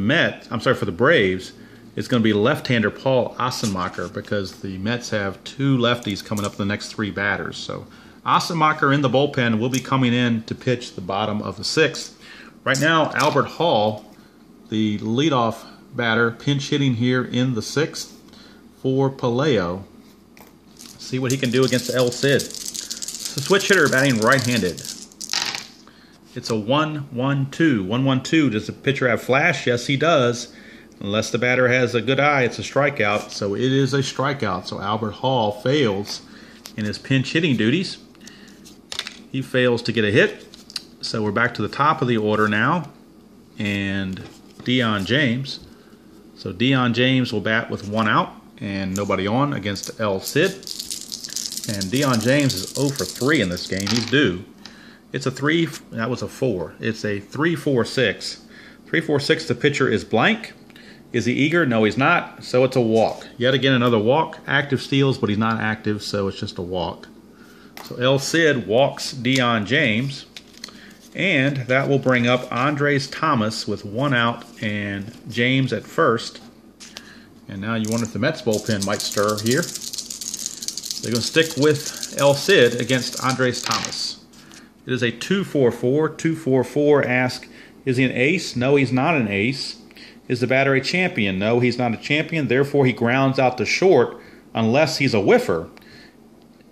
for the Braves is going to be left-hander Paul Assenmacher, because the Mets have 2 lefties coming up in the next 3 batters. So Assenmacher in the bullpen will be coming in to pitch the bottom of the 6th. Right now, Albert Hall, the leadoff batter, pinch hitting here in the 6th for Palaio. See what he can do against El Cid. So switch hitter batting right-handed. It's a 1-1-2. 1-1-2. Does the pitcher have flash? Yes, he does. Unless the batter has a good eye, it's a strikeout. So it is a strikeout. So Albert Hall fails in his pinch hitting duties. He fails to get a hit. So we're back to the top of the order now. And Dion James. So Dion James will bat with 1 out and nobody on against El Cid. And Dion James is 0 for 3 in this game. He's due. It's a 3. That was a 4. It's a 3-4-6. 3-4-6. The pitcher is blank. Is he eager? No, he's not. So it's a walk. Yet again, another walk. Active steals, but he's not active, so it's just a walk. So El Cid walks Dion James. And that will bring up Andres Thomas with 1 out and James at first. And now you wonder if the Mets bullpen might stir here. They're going to stick with El Cid against Andres Thomas. It is a 2-4-4. 2-4-4 asks, is he an ace? No, he's not an ace. Is the batter a champion? No, he's not a champion. Therefore, he grounds out to short unless he's a whiffer.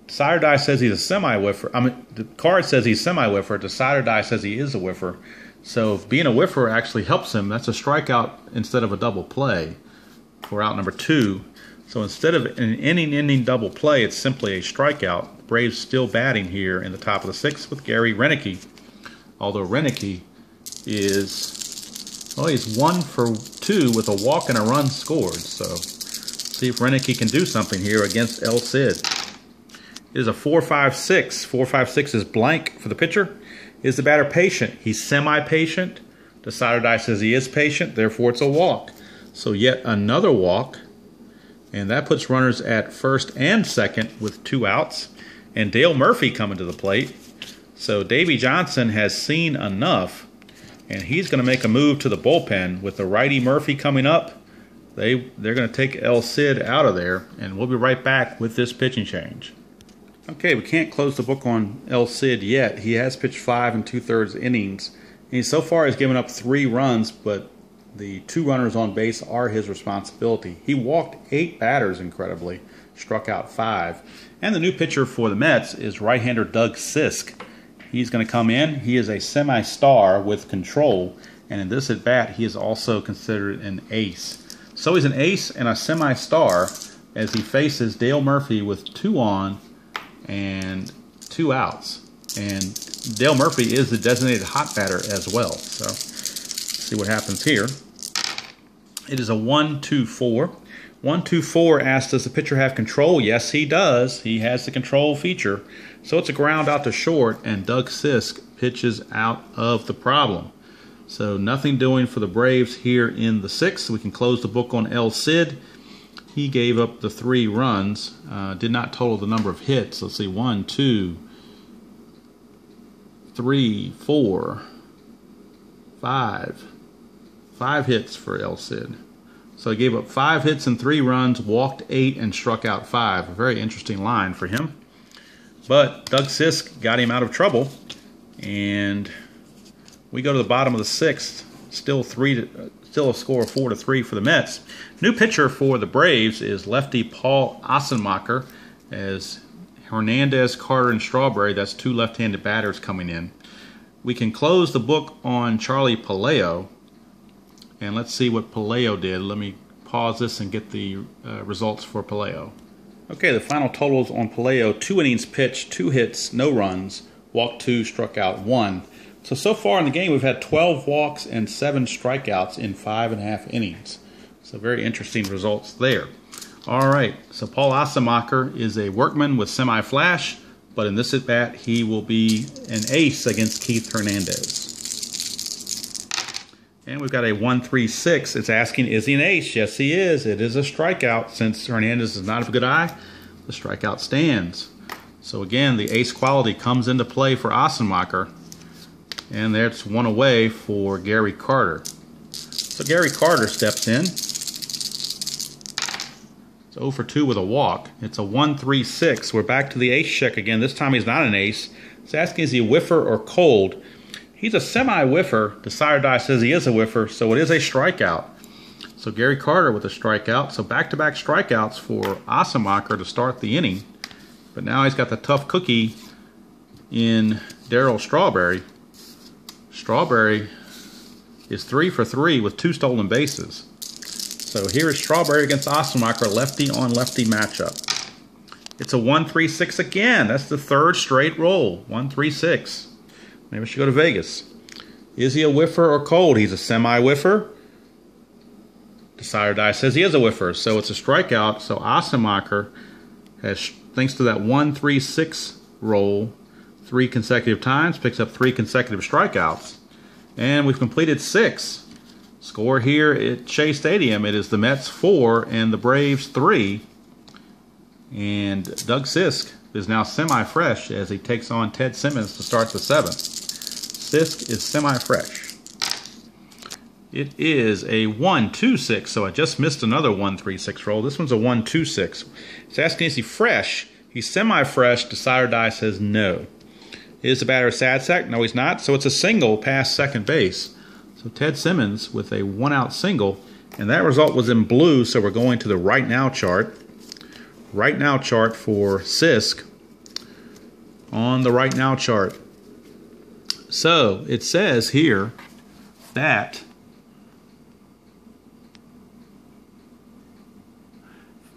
Decider Die says he's a semi-whiffer. I mean, the card says he's semi-whiffer. Decider Die says he is a whiffer. So if being a whiffer actually helps him, that's a strikeout instead of a double play for out number 2. So instead of an inning double play, it's simply a strikeout. Braves still batting here in the top of the 6th with Gary Roenicke. Although Roenicke is, well, he's 1 for 2 with a walk and a run scored. So see if Roenicke can do something here against El Cid. It is a 4-5-6. 4-5-6 is blank for the pitcher. Is the batter patient? He's semi-patient. Decider Die says he is patient, therefore it's a walk. So yet another walk. And that puts runners at first and second with 2 outs. And Dale Murphy coming to the plate. So Davey Johnson has seen enough. And he's going to make a move to the bullpen with the righty Murphy coming up. They're going to take El Cid out of there. And we'll be right back with this pitching change. Okay, we can't close the book on El Cid yet. He has pitched 5 2/3 innings. And he so far has given up 3 runs, but the 2 runners on base are his responsibility. He walked 8 batters, incredibly, struck out 5. And the new pitcher for the Mets is right-hander Doug Sisk. He's going to come in. He is a semi-star with control, and in this at-bat, he is also considered an ace. So he's an ace and a semi-star as he faces Dale Murphy with 2 on and 2 outs. And Dale Murphy is the designated hot batter as well. So let's see what happens here. It is a 1-2-4. 1-2-4 asks, does the pitcher have control? Yes, he does. He has the control feature. So it's a ground out to short, and Doug Sisk pitches out of the problem. So nothing doing for the Braves here in the 6th. We can close the book on El Cid. He gave up the 3 runs, did not total the number of hits. Let's see, 1, 2, 3, 4, 5. 5 hits for El Cid. So he gave up 5 hits and 3 runs, walked 8, and struck out 5. A very interesting line for him. But Doug Sisk got him out of trouble, and we go to the bottom of the 6th. Still a score of 4-3 for the Mets. New pitcher for the Braves is lefty Paul Assenmacher, as Hernandez, Carter, and Strawberry. That's 2 left-handed batters coming in. We can close the book on Charlie Palaio, and let's see what Palaio did. Let me pause this and get the results for Palaio. Okay, the final totals on Palaio: 2 innings pitched, 2 hits, no runs, walked 2, struck out 1. So far in the game, we've had 12 walks and 7 strikeouts in 5.5 innings. So very interesting results there. All right, so Paul Assenmacher is a workman with semi-flash, but in this at-bat, he will be an ace against Keith Hernandez. And we've got a 1-3-6. It's asking, is he an ace? Yes, he is. It is a strikeout. Since Hernandez is not a good eye, the strikeout stands. So again, the ace quality comes into play for Assenmacher. And that's 1 away for Gary Carter. So Gary Carter steps in. It's 0 for 2 with a walk. It's a 1-3-6. We're back to the ace check again. This time he's not an ace. It's asking, is he a whiffer or cold? He's a semi-whiffer. Decider Die says he is a whiffer, so it is a strikeout. So Gary Carter with a strikeout. So back-to-back strikeouts for Assenmacher to start the inning. But now he's got the tough cookie in Darryl Strawberry. Strawberry is 3 for 3 with 2 stolen bases. So here is Strawberry against Assenmacher, lefty on lefty matchup. It's a 1-3-6 again. That's the 3rd straight roll. 1-3-6. Maybe I should go to Vegas. Is he a whiffer or cold? He's a semi-whiffer. Decider Die says he is a whiffer, so it's a strikeout. So Assenmacher has thanks to that 1-3-6 roll 3 consecutive times, picks up 3 consecutive strikeouts. And we've completed 6. Score here at Shea Stadium, it is the Mets 4 and the Braves 3. And Doug Sisk is now semi-fresh as he takes on Ted Simmons to start the 7th. Sisk is semi-fresh. It is a 1-2-6, so I just missed another 1-3-6 roll. This one's a 1-2-6. It's asking, is he fresh? He's semi-fresh. Decider die says no. Is the batter a sad sack? No, he's not. So it's a single past second base. So Ted Simmons with a 1-out single. And that result was in blue, so we're going to the right now chart. Right now chart for Sisk on the right now chart. So it says here that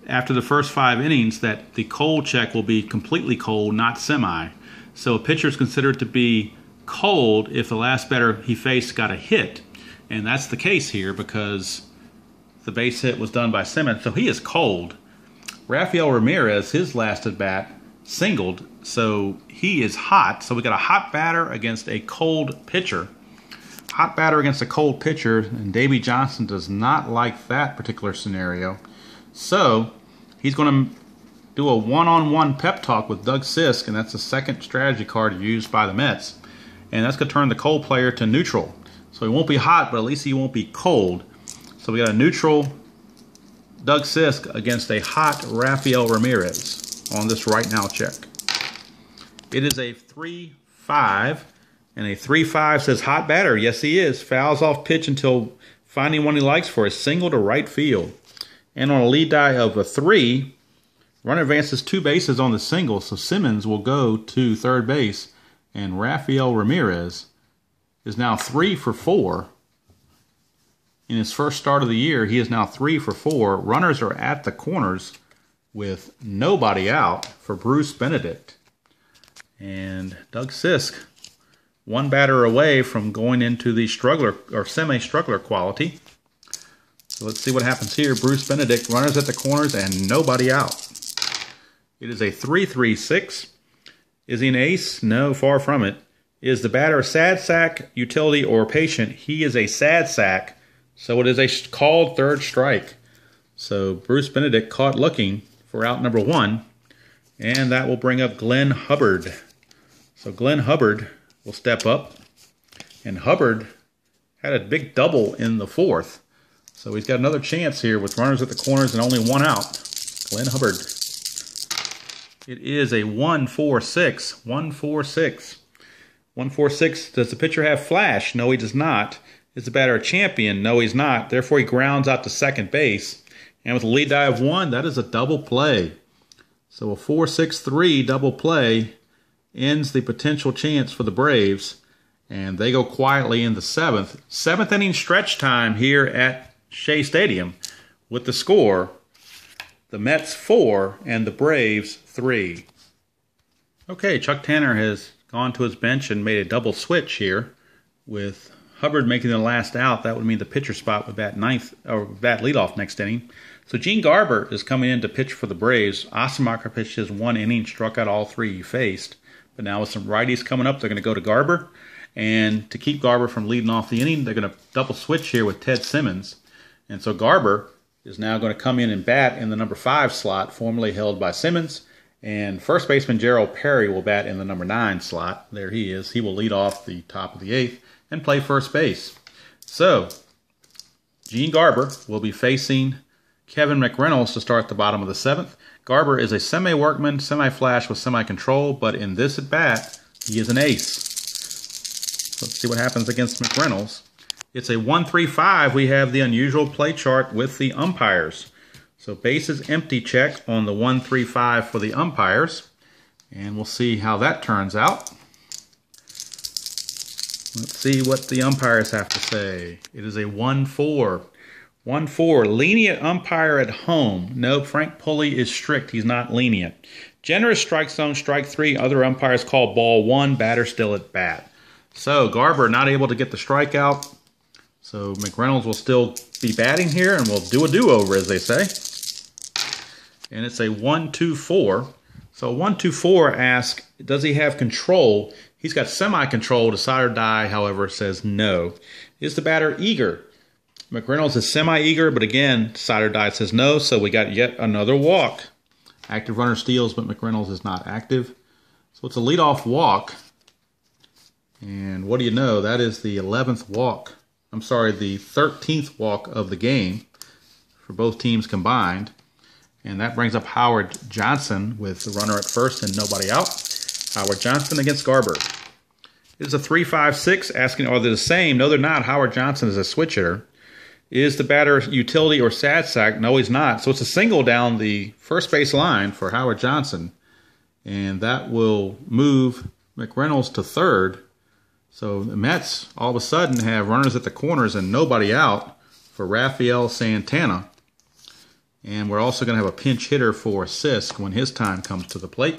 after the first 5 innings that the cold check will be completely cold, not semi. So a pitcher is considered to be cold if the last batter he faced got a hit. And that's the case here because the base hit was done by Simmons, so he is cold. Rafael Ramirez, his last at bat, singled, so he is hot. So we got a hot batter against a cold pitcher. Hot batter against a cold pitcher, and Davey Johnson does not like that particular scenario. So he's going to do a one-on-one pep talk with Doug Sisk, and that's the second strategy card used by the Mets. And that's going to turn the cold player to neutral. So he won't be hot, but at least he won't be cold. So we got a neutral Doug Sisk against a hot Rafael Ramirez on this right now check. It is a 3-5, and a 3-5 says hot batter. Yes, he is. Fouls off pitch until finding one he likes for a single to right field. And on a lead die of a 3, runner advances 2 bases on the single, so Simmons will go to third base, and Rafael Ramirez is now 3 for 4. In his first start of the year, he is now 3 for 4. Runners are at the corners with nobody out for Bruce Benedict. And Doug Sisk, 1 batter away from going into the struggler or semi-struggler quality. So let's see what happens here. Bruce Benedict, runners at the corners and nobody out. It is a 3-3-6. Is he an ace? No, far from it. Is the batter a sad sack, utility, or patient? He is a sad sack. So it is a called third strike. So Bruce Benedict caught looking for out number 1. And that will bring up Glenn Hubbard. So Glenn Hubbard will step up. And Hubbard had a big double in the 4th. So he's got another chance here with runners at the corners and only 1 out. Glenn Hubbard. It is a 1-4-6. 1-4-6. 1-4-6. Does the pitcher have flash? No, he does not. Is the batter a champion? No, he's not. Therefore, he grounds out to second base. And with a lead die of 1, that is a double play. So a 4-6-3 double play ends the potential chance for the Braves. And they go quietly in the 7th. 7th inning stretch time here at Shea Stadium with the score, the Mets 4 and the Braves 3. Okay, Chuck Tanner has gone to his bench and made a double switch here with Hubbard making the last out. That would mean the pitcher spot would bat leadoff next inning. So Gene Garber is coming in to pitch for the Braves. Ossenbacher pitched his 1 inning, struck out all 3 he faced. But now with some righties coming up, they're going to go to Garber. And to keep Garber from leading off the inning, they're going to double switch here with Ted Simmons. And so Garber is now going to come in and bat in the number 5 slot, formerly held by Simmons. And first baseman Gerald Perry will bat in the number 9 slot. There he is. He will lead off the top of the 8th and play first base. So Gene Garber will be facing Kevin McReynolds to start the bottom of the 7th. Garber is a semi-workman, semi-flash with semi-control, but in this at-bat, he is an ace. Let's see what happens against McReynolds. It's a 1-3-5. We have the unusual play chart with the umpires. So bases empty check on the 1-3-5 for the umpires. And we'll see how that turns out. Let's see what the umpires have to say. It is a 1-4. 1-4. Lenient umpire at home. No, Frank Pulley is strict. He's not lenient. Generous strike zone, strike 3. Other umpires call ball 1. Batter still at bat. So Garber not able to get the strikeout. So McReynolds will still be batting here, and we'll do a do-over, as they say. And it's a 1-2-4. So 124 asks, does he have control? He's got semi-control. Decide or die, however, says no. Is the batter eager? McReynolds is semi-eager, but again, decide or die says no, so we got yet another walk. Active runner steals, but McReynolds is not active. So it's a leadoff walk. And what do you know? That is the 11th walk. I'm sorry, the 13th walk of the game for both teams combined. And that brings up Howard Johnson with the runner at first and nobody out. Howard Johnson against Garber. It is a 3-5-6 asking, are they the same? No, they're not. Howard Johnson is a switch hitter. Is the batter utility or sad sack? No, he's not. So it's a single down the first base line for Howard Johnson. And that will move McReynolds to third. So the Mets all of a sudden have runners at the corners and nobody out for Rafael Santana. And we're also going to have a pinch hitter for Sisk when his time comes to the plate.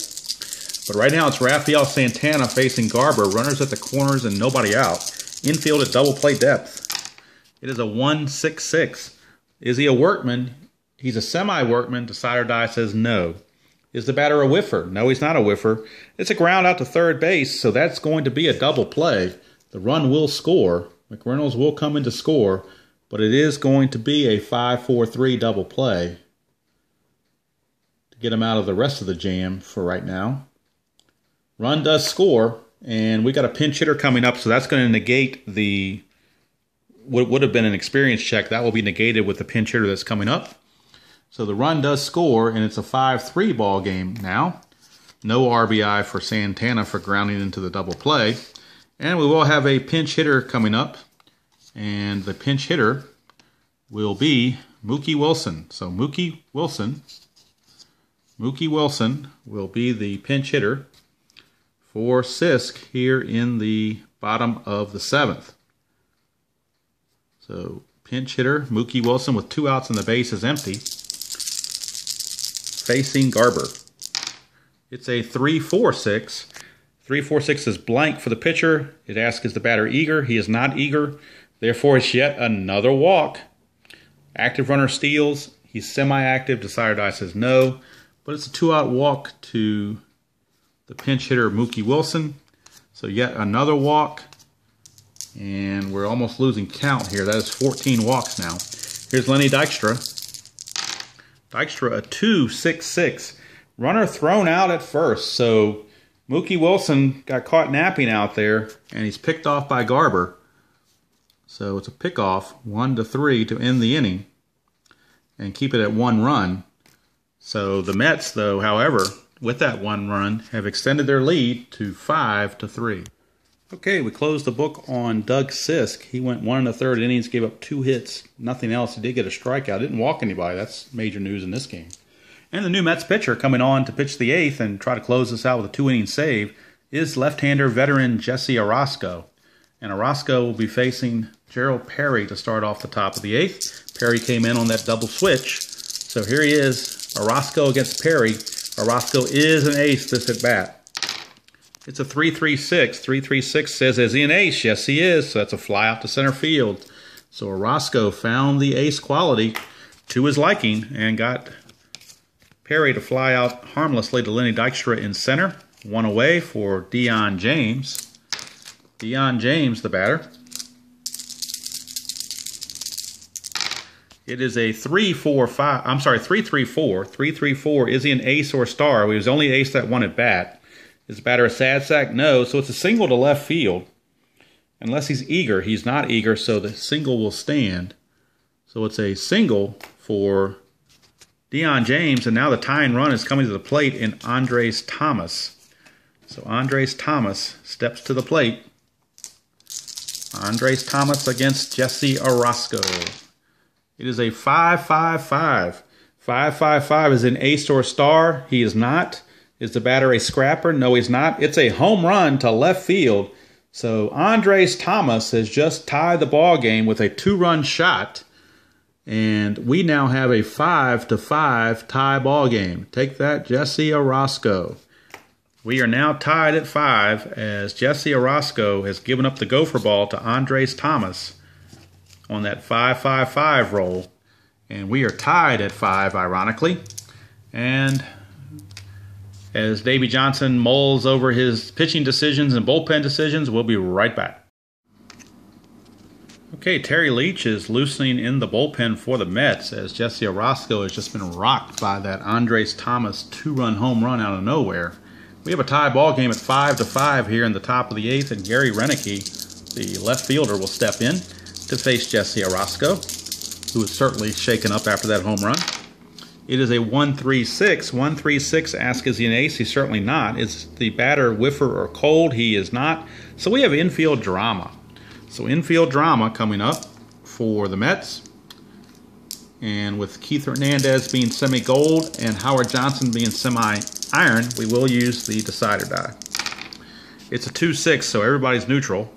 But right now it's Rafael Santana facing Garber. Runners at the corners and nobody out. Infield at double play depth. It is a 1-6-6. Is he a workman? He's a semi-workman. Decide or die says no. Is the batter a whiffer? No, he's not a whiffer. It's a ground out to third base, so that's going to be a double play. The run will score. McReynolds will come in to score, but it is going to be a 5-4-3 double play to get him out of the rest of the jam for right now. Run does score, and we got a pinch hitter coming up, so that's going to negate the what would have been an experience check. That will be negated with the pinch hitter that's coming up. So the run does score, and it's a 5-3 ball game now. No RBI for Santana for grounding into the double play. And we will have a pinch hitter coming up, and the pinch hitter will be Mookie Wilson. So Mookie Wilson will be the pinch hitter for Sisk here in the bottom of the 7th. So pinch hitter Mookie Wilson with 2 outs and the base is empty, facing Garber. It's a 3-4-6. 3-4-6 is blank for the pitcher. It asks, is the batter eager? He is not eager. Therefore, it's yet another walk. Active runner steals. He's semi-active. Decide or die says no. But it's a 2-out walk to the pinch hitter Mookie Wilson. So yet another walk. And we're almost losing count here. That is 14 walks now. Here's Lenny Dykstra. Dykstra, a 2-6-6. Runner thrown out at first. So Mookie Wilson got caught napping out there, and he's picked off by Garber. So it's a pickoff, 1-3 to end the inning and keep it at 1 run. So the Mets, though, however, with that 1 run, have extended their lead to 5-3. Okay, we closed the book on Doug Sisk. He went 1 1/3 innings, gave up 2 hits, nothing else. He did get a strikeout. Didn't walk anybody. That's major news in this game. And the new Mets pitcher coming on to pitch the 8th and try to close this out with a 2-inning save is left-hander veteran Jesse Orosco. And Orosco will be facing Gerald Perry to start off the top of the 8th. Perry came in on that double switch. So here he is, Orosco against Perry. Orosco is an ace this at bat. It's a 3-3-6. 3-3-6 says, is he an ace? Yes, he is. So that's a fly out to center field. So Orosco found the ace quality to his liking and got Perry to fly out harmlessly to Lenny Dykstra in center. 1 away for Dion James. Dion James, the batter. It is a 3-4-5. I'm sorry, 3-3-4. 3-3-4. Is he an ace or a star? He was only ace that 1 at bat. Is the batter a sad sack? No. So it's a single to left field. Unless he's eager. He's not eager, so the single will stand. So it's a single for Dion James, and now the tying run is coming to the plate in Andres Thomas. So Andres Thomas steps to the plate. Andres Thomas against Jesse Orosco. It is a 5-5-5. 5-5-5 is an ace or a star. He is not. Is the batter a scrapper? No, he's not. It's a home run to left field. So Andres Thomas has just tied the ball game with a 2-run shot. And we now have a 5-5 tie ball game. Take that, Jesse Orosco. We are now tied at 5 as Jesse Orosco has given up the gopher ball to Andres Thomas on that 5-5-5 roll. And we are tied at 5, ironically. And as Davey Johnson mulls over his pitching decisions and bullpen decisions. We'll be right back. Okay, Terry Leach is loosening in the bullpen for the Mets as Jesse Orosco has just been rocked by that Andres Thomas 2-run home run out of nowhere. We have a tie ball game at 5-5 here in the top of the 8th, and Gary Renicky, the left fielder, will step in to face Jesse Orosco, who is certainly shaken up after that home run. It is a 1-3-6. 1-3-6, ask is he an ace? He's certainly not. Is the batter whiffer or cold? He is not. So we have infield drama. So infield drama coming up for the Mets. And with Keith Hernandez being semi-gold and Howard Johnson being semi-iron, we will use the decider die. It's a 2-6, so everybody's neutral.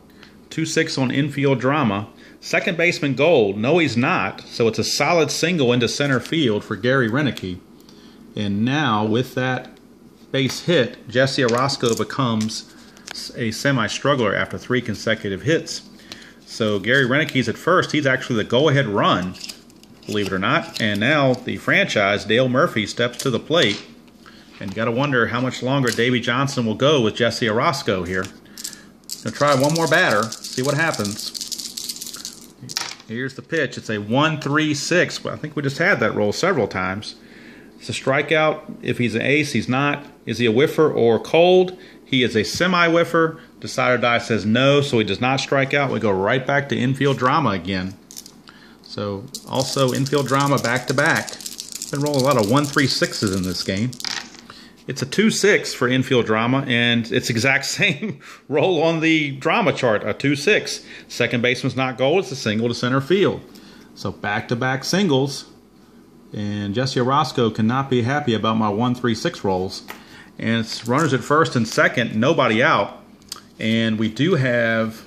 2-6 on infield drama. Second baseman gold. No, he's not. So it's a solid single into center field for Gary Renicky. And now with that base hit, Jesse Orosco becomes a semi-struggler after 3 consecutive hits. So Gary Renicky's at first. He's actually the go-ahead run, believe it or not. And now the franchise, Dale Murphy, steps to the plate. And you got to wonder how much longer Davey Johnson will go with Jesse Orosco here. Gonna try one more batter, see what happens. Here's the pitch. It's a 1-3-6. But I think we just had that roll several times. It's a strikeout. If he's an ace, he's not. Is he a whiffer or cold? He is a semi-whiffer. Decider die says no, so he does not strike out. We go right back to infield drama again. So also infield drama back-to-back. Been rolling a lot of 1-3-6s in this game. It's a 2-6 for infield drama, and it's exact same roll on the drama chart, a 2-6. Second baseman's not gold, it's a single to center field. So back-to-back singles, and Jesse Orosco cannot be happy about my 1-3-6 rolls. And it's runners at first and second, nobody out. And we do have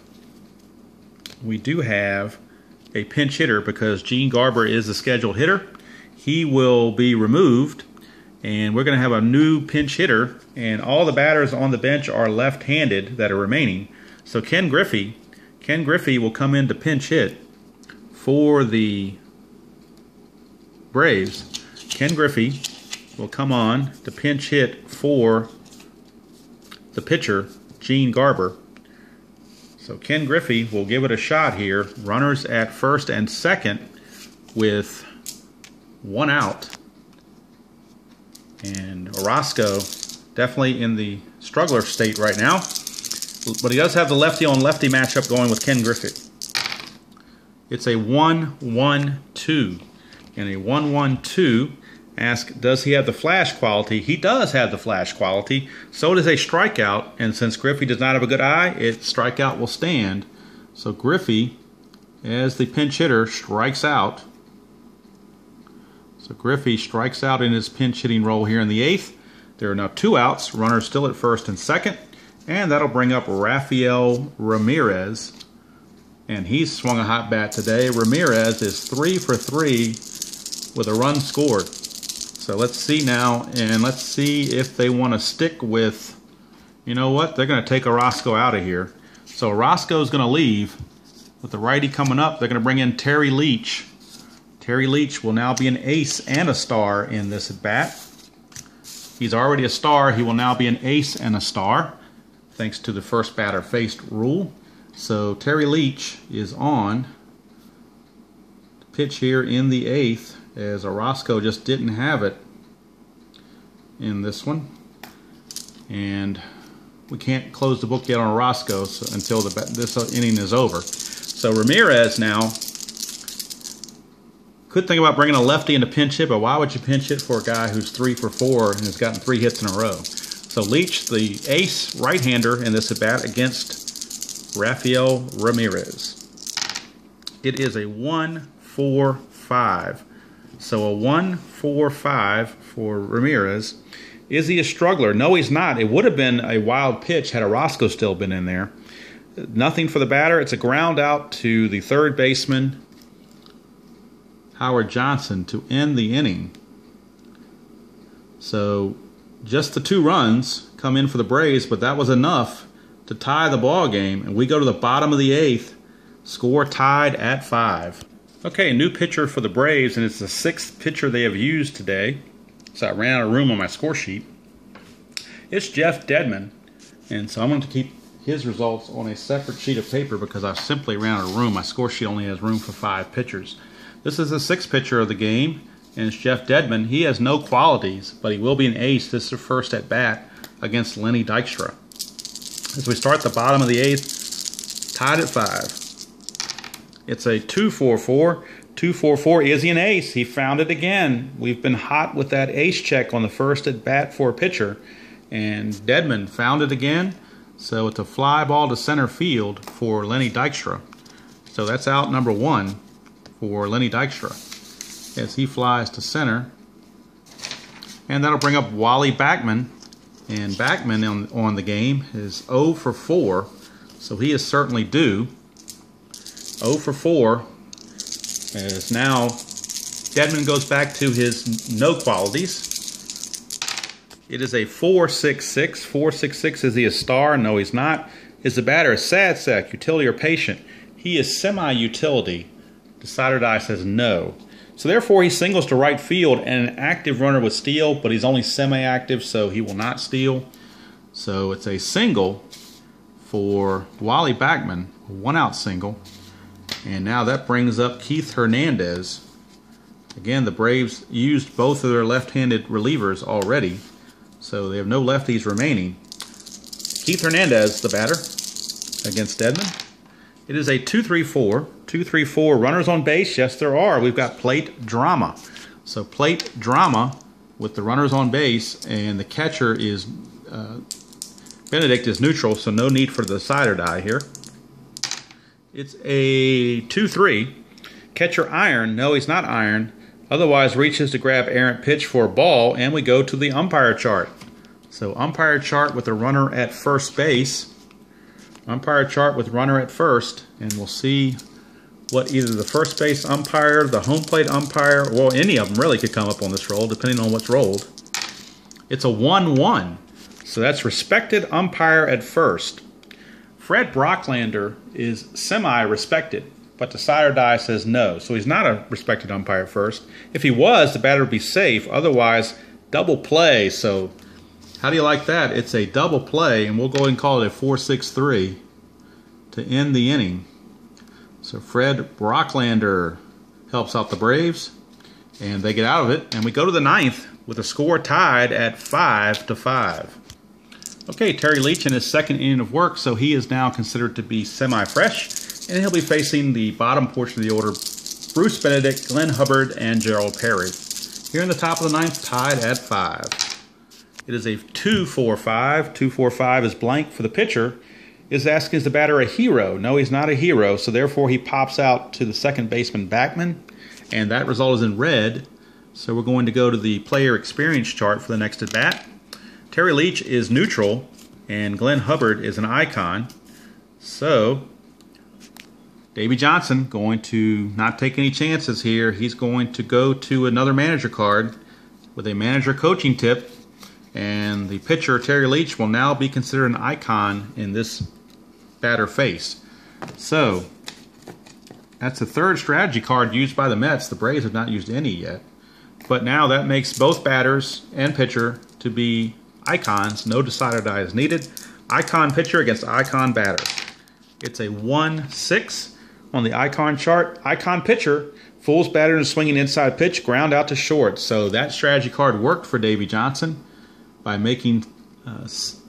a pinch hitter because Gene Garber is the scheduled hitter. He will be removed. And we're going to have a new pinch hitter, and all the batters on the bench are left-handed that are remaining. So Ken Griffey will come in to pinch hit for the Braves. Ken Griffey will come on to pinch hit for the pitcher, Gene Garber. So Ken Griffey will give it a shot here. Runners at first and second with 1 out. And Orosco definitely in the struggler state right now. But he does have the lefty-on-lefty matchup going with Ken Griffey. It's a 1-1-2. And a 1-1-2, ask, does he have the flash quality? He does have the flash quality. So does a strikeout. And since Griffey does not have a good eye, strikeout will stand. So Griffey, as the pinch hitter, strikes out. So Griffey strikes out in his pinch hitting role here in the 8th. There are now 2 outs. Runners still at first and second. And that'll bring up Rafael Ramirez. And he's swung a hot bat today. Ramirez is 3 for 3 with a run scored. So let's see now. And let's see if they want to stick with, you know what? They're going to take Orosco out of here. So Orosco's going to leave. With the righty coming up, they're going to bring in Terry Leach. Terry Leach will now be an ace and a star in this at bat. He's already a star. He will now be an ace and a star, thanks to the first batter faced rule. So Terry Leach is on to pitch here in the 8th, as Orosco just didn't have it in this one. And we can't close the book yet on Orosco until this inning is over. So Ramirez now. Could think about bringing a lefty into pinch hit, but why would you pinch hit for a guy who's 3 for 4 and has gotten 3 hits in a row? So Leach, the ace right-hander in this at-bat against Rafael Ramirez. It is a 1-4-5. So a 1-4-5 for Ramirez. Is he a struggler? No, he's not. It would have been a wild pitch had Orosco still been in there. Nothing for the batter. It's a ground out to the third baseman, Howard Johnson, to end the inning. So just the 2 runs come in for the Braves, but that was enough to tie the ball game. And we go to the bottom of the 8th, score tied at 5. Okay, new pitcher for the Braves, and it's the 6th pitcher they have used today. So I ran out of room on my score sheet. it's Jeff Dedman. And so I'm going to keep his results on a separate sheet of paper because I simply ran out of room. My score sheet only has room for 5 pitchers. This is the 6th pitcher of the game, and it's Jeff Dedman. He has no qualities, but he will be an ace. This is the first at bat against Lenny Dykstra. As we start the bottom of the 8th, tied at 5. It's a 2-4-4. 2-4-4. Is he an ace? He found it again. We've been hot with that ace check on the first at bat for a pitcher, and Dedman found it again. So it's a fly ball to center field for Lenny Dykstra. So that's out number 1 for Lenny Dykstra as he flies to center. And that'll bring up Wally Backman. And Backman on the game is 0 for 4. So he is certainly due. 0 for 4. As now Dedman goes back to his no qualities. It is a 4-6-6. 4-6-6. Is he a star? No, he's not. Is the batter a sad sack, utility, or patient? He is semi-utility. Decider die says no. So therefore he singles to right field, and an active runner would steal, but he's only semi-active, so he will not steal. So it's a single for Wally Backman, a 1-out single. And now that brings up Keith Hernandez. Again, the Braves used both of their left-handed relievers already, so they have no lefties remaining. Keith Hernandez, the batter, against Dedman. It is a 2-3-4. 2-3-4. Runners on base? Yes, there are. We've got plate drama. So plate drama with the runners on base, and the catcher is Benedict is neutral, so no need for the decider die here. It's a 2-3. Catcher iron? No, he's not iron. Otherwise reaches to grab errant pitch for a ball, and we go to the umpire chart. So umpire chart with a runner at first base. Umpire chart with runner at first, and we'll see what either the first base umpire, the home plate umpire, well, any of them really could come up on this roll, depending on what's rolled. It's a 1-1, so that's respected umpire at first. Fred Brocklander is semi-respected, but decider die says no, so he's not a respected umpire at first. If he was, the batter would be safe. Otherwise, double play. So how do you like that? It's a double play, and we'll go ahead and call it a 4-6-3 to end the inning. So Fred Brocklander helps out the Braves, and they get out of it. And we go to the 9th with the score tied at 5-5. Okay, Terry Leach in his 2nd inning of work, so he is now considered to be semi-fresh, and he'll be facing the bottom portion of the order, Bruce Benedict, Glenn Hubbard, and Gerald Perry. Here in the top of the 9th, tied at 5. It is a 2-4-5. 2-4-5 is blank for the pitcher. Is asking, is the batter a hero? No, he's not a hero, so therefore he pops out to the second baseman Backman, and that result is in red. So we're going to go to the player experience chart for the next at bat. Terry Leach is neutral, and Glenn Hubbard is an icon. So Davey Johnson going to not take any chances here. He's going to go to another manager card with a manager coaching tip, and the pitcher Terry Leach will now be considered an icon in this batter face. So that's the 3rd strategy card used by the Mets. The Braves have not used any yet, but now that makes both batters and pitcher to be icons. No decider die is needed. Icon pitcher against icon batter. It's a 1-6 on the icon chart. Icon pitcher fools batter and swinging inside pitch, ground out to short. So that strategy card worked for Davey Johnson by making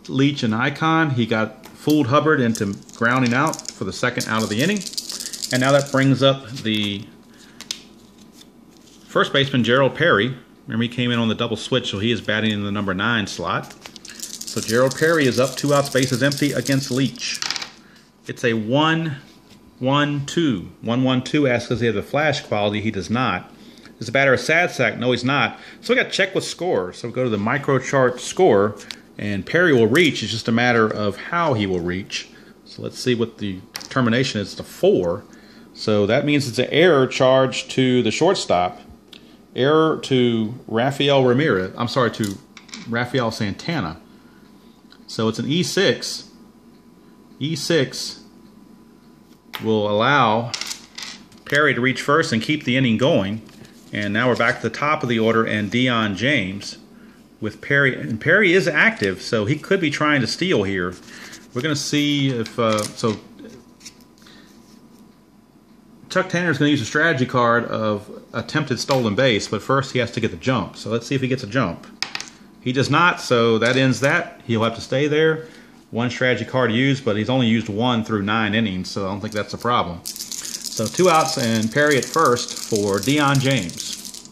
Leach an icon. He got fooled Hubbard into grounding out for the 2nd out of the inning. And now that brings up the first baseman Gerald Perry. Remember, he came in on the double switch, so he is batting in the number 9 slot. So Gerald Perry is up, 2 outs, bases empty against Leach. It's a 1-1-2. 1-1-2 asks does he have the flash quality. He does not. Is the batter a sad sack? No, he's not. So we got to check with score. So we go to the micro chart score, and Perry will reach. It's just a matter of how he will reach. So let's see what the determination is. It's a 4. So that means it's an error charged to the shortstop. Error to Rafael Ramirez. I'm sorry, to Rafael Santana. So it's an E6. E6 will allow Perry to reach first and keep the inning going. And now we're back to the top of the order, and Dion James with Perry. And Perry is active, so he could be trying to steal here. We're going to see if... so Chuck Tanner's going to use a strategy card of attempted stolen base, but first he has to get the jump. So let's see if he gets a jump. He does not, so that ends that. He'll have to stay there. One strategy card used, but he's only used one through 9 innings, so I don't think that's a problem. So 2 outs and Perry at first for Deion James.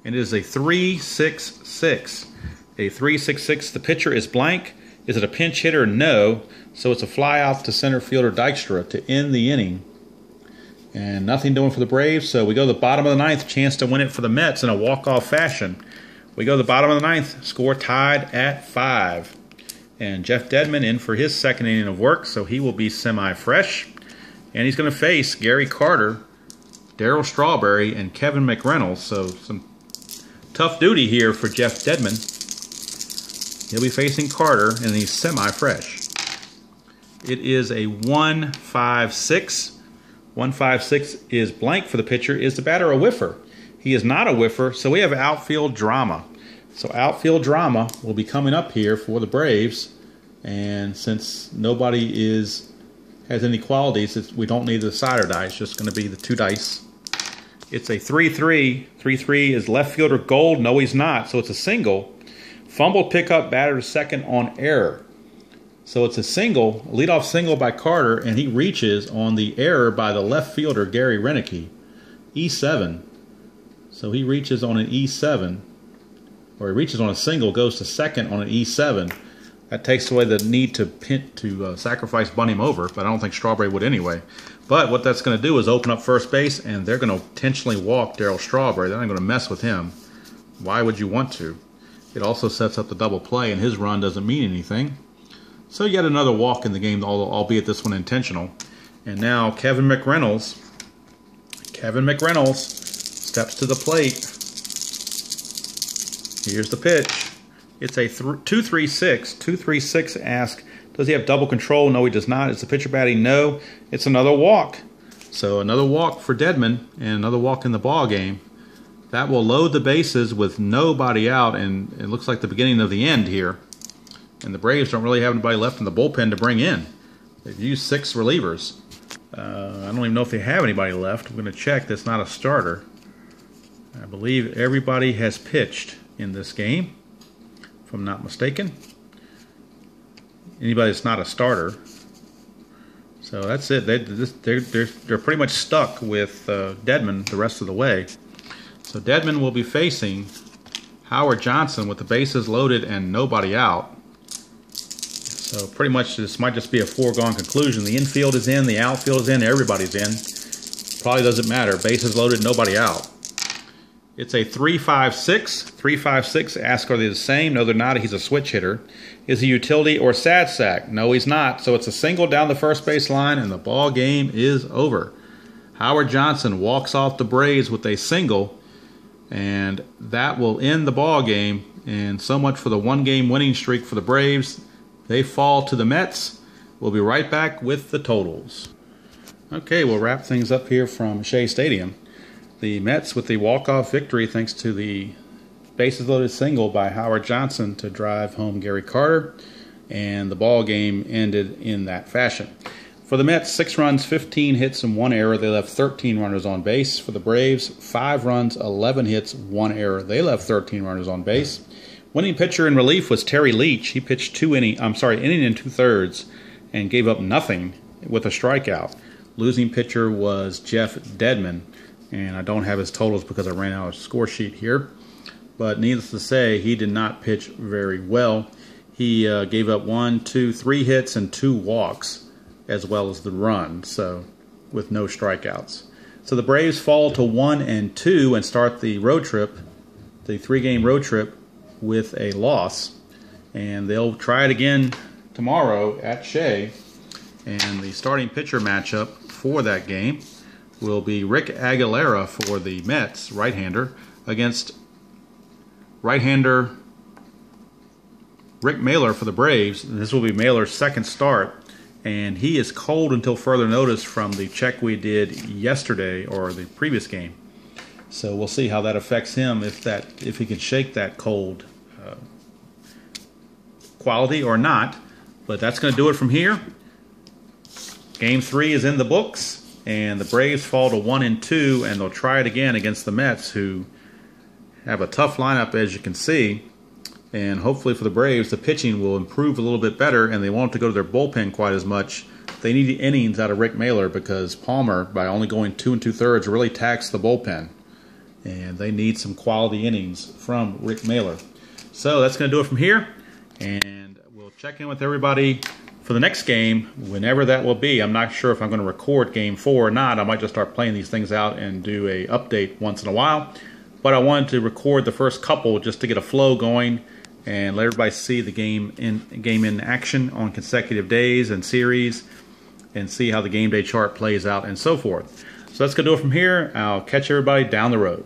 And it is a 3-6-6. A 3-6-6. The pitcher is blank. Is it a pinch hitter? No. So it's a fly out to center fielder Dykstra to end the inning. And nothing doing for the Braves, so we go to the bottom of the 9th, chance to win it for the Mets in a walk-off fashion. We go to the bottom of the 9th, score tied at 5. And Jeff Dedmon in for his 2nd inning of work, so he will be semi-fresh. And he's going to face Gary Carter, Darryl Strawberry, and Kevin McReynolds. So some tough duty here for Jeff Dedmon. He'll be facing Carter, and he's semi-fresh. It is a 1-5-6. 1-5-6 is blank for the pitcher. Is the batter a whiffer? He is not a whiffer, so we have outfield drama. So outfield drama will be coming up here for the Braves. And since nobody has any qualities, we don't need the decider die. It's just going to be the 2 dice. It's a 3-3. 3-3 is left fielder Gold. No, he's not. So it's a single. Fumble pickup, batter to second on error. So it's a single, leadoff single by Carter, and he reaches on the error by the left fielder Gary Renicky. E7. So he reaches on an E7, or he reaches on a single, goes to second on an E7. That takes away the need to sacrifice bunt him over, but I don't think Strawberry would anyway. But what that's going to do is open up first base, and they're going to intentionally walk Darryl Strawberry. They're not going to mess with him. Why would you want to? It also sets up the double play, and his run doesn't mean anything. So yet another walk in the game, albeit this one intentional. And now Kevin McReynolds steps to the plate. Here's the pitch. It's a 2-3-6. 2-3-6 asks, does he have double control? No, he does not. Is the pitcher batting? No. It's another walk. So another walk for Dedmon and another walk in the ball game. That will load the bases with nobody out, and it looks like the beginning of the end here. And the Braves don't really have anybody left in the bullpen to bring in. They've used 6 relievers. I don't even know if they have anybody left. I'm going to check. That's not a starter. I believe everybody has pitched in this game, if I'm not mistaken. Anybody that's not a starter. So that's it. They're pretty much stuck with Dedmon the rest of the way. So Dedmon will be facing Howard Johnson with the bases loaded and nobody out. So pretty much this might just be a foregone conclusion. The infield is in, the outfield is in, everybody's in. Probably doesn't matter. Bases loaded, nobody out. It's a 3-5-6. 3-5-6 asks, are they the same? No, they're not. He's a switch hitter. Is he utility or sad sack? No, he's not. So it's a single down the first base line, and the ball game is over. Howard Johnson walks off the Braves with a single, and that will end the ball game. And so much for the 1-game winning streak for the Braves. They fall to the Mets. We'll be right back with the totals. Okay, we'll wrap things up here from Shea Stadium. The Mets with the walk-off victory thanks to the bases-loaded single by Howard Johnson to drive home Gary Carter, and the ball game ended in that fashion. For the Mets, 6 runs, 15 hits, and 1 error. They left 13 runners on base. For the Braves, 5 runs, 11 hits, 1 error. They left 13 runners on base. Winning pitcher in relief was Terry Leach. He pitched inning and 2/3 and gave up nothing with a strikeout. Losing pitcher was Jeff Dedmon, and I don't have his totals because I ran out of score sheet here. But needless to say, he did not pitch very well. He gave up 3 hits and 2 walks, as well as the run, so with no strikeouts. So the Braves fall to 1-2 and start the road trip, the 3-game road trip, with a loss. And they'll try it again tomorrow at Shea. And the starting pitcher matchup for that game will be Rick Aguilera for the Mets, right-hander, against right-hander Rick Mahler for the Braves. This will be Mahler's 2nd start, and he is cold until further notice from the check we did yesterday, or the previous game. So we'll see how that affects him if he can shake that cold quality or not. But that's going to do it from here. Game 3 is in the books, and the Braves fall to 1-2, and they'll try it again against the Mets, who have a tough lineup, as you can see. And hopefully for the Braves, the pitching will improve a little bit better, and they won't have to go to their bullpen quite as much. They need the innings out of Rick Mahler, because Palmer, by only going 2 2/3, really taxed the bullpen. And they need some quality innings from Rick Mahler. So that's going to do it from here, and we'll check in with everybody for the next game, whenever that will be. I'm not sure if I'm going to record Game 4 or not. I might just start playing these things out and do a update once in a while. But I wanted to record the first couple just to get a flow going and let everybody see the game in action on consecutive days and series, and see how the game day chart plays out and so forth. So that's going to do it from here. I'll catch everybody down the road.